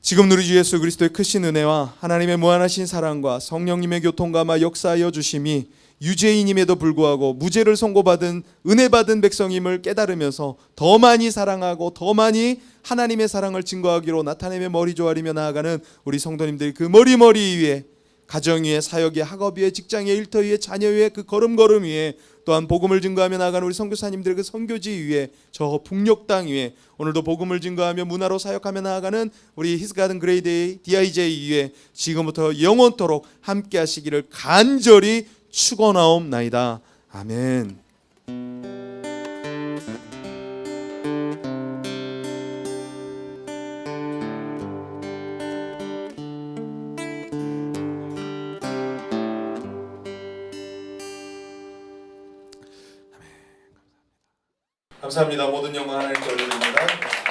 지금 우리 주 예수 그리스도의 크신 은혜와 하나님의 무한하신 사랑과 성령님의 교통감화 역사하여 주심이 유죄인임에도 불구하고 무죄를 선고받은 은혜 받은 백성임을 깨달으면서 더 많이 사랑하고 더 많이 하나님의 사랑을 증거하기로 나타내며 머리 조아리며 나아가는 우리 성도님들이 그 머리 위에, 가정 위에, 사역 위에, 학업 위에, 직장 위에, 일터 위에, 자녀 위에, 그 걸음걸음 위에, 또한 복음을 증거하며 나아가는 우리 선교사님들의 그 선교지 위에, 저 북녘 땅 위에, 오늘도 복음을 증거하며 문화로 사역하며 나아가는 우리 히스가든 그레이드 DIJ 위에 지금부터 영원토록 함께 하시기를 간절히 축원하옵나이다. 아멘. 감사합니다. 모든 영광 하나님께 올려드립니다.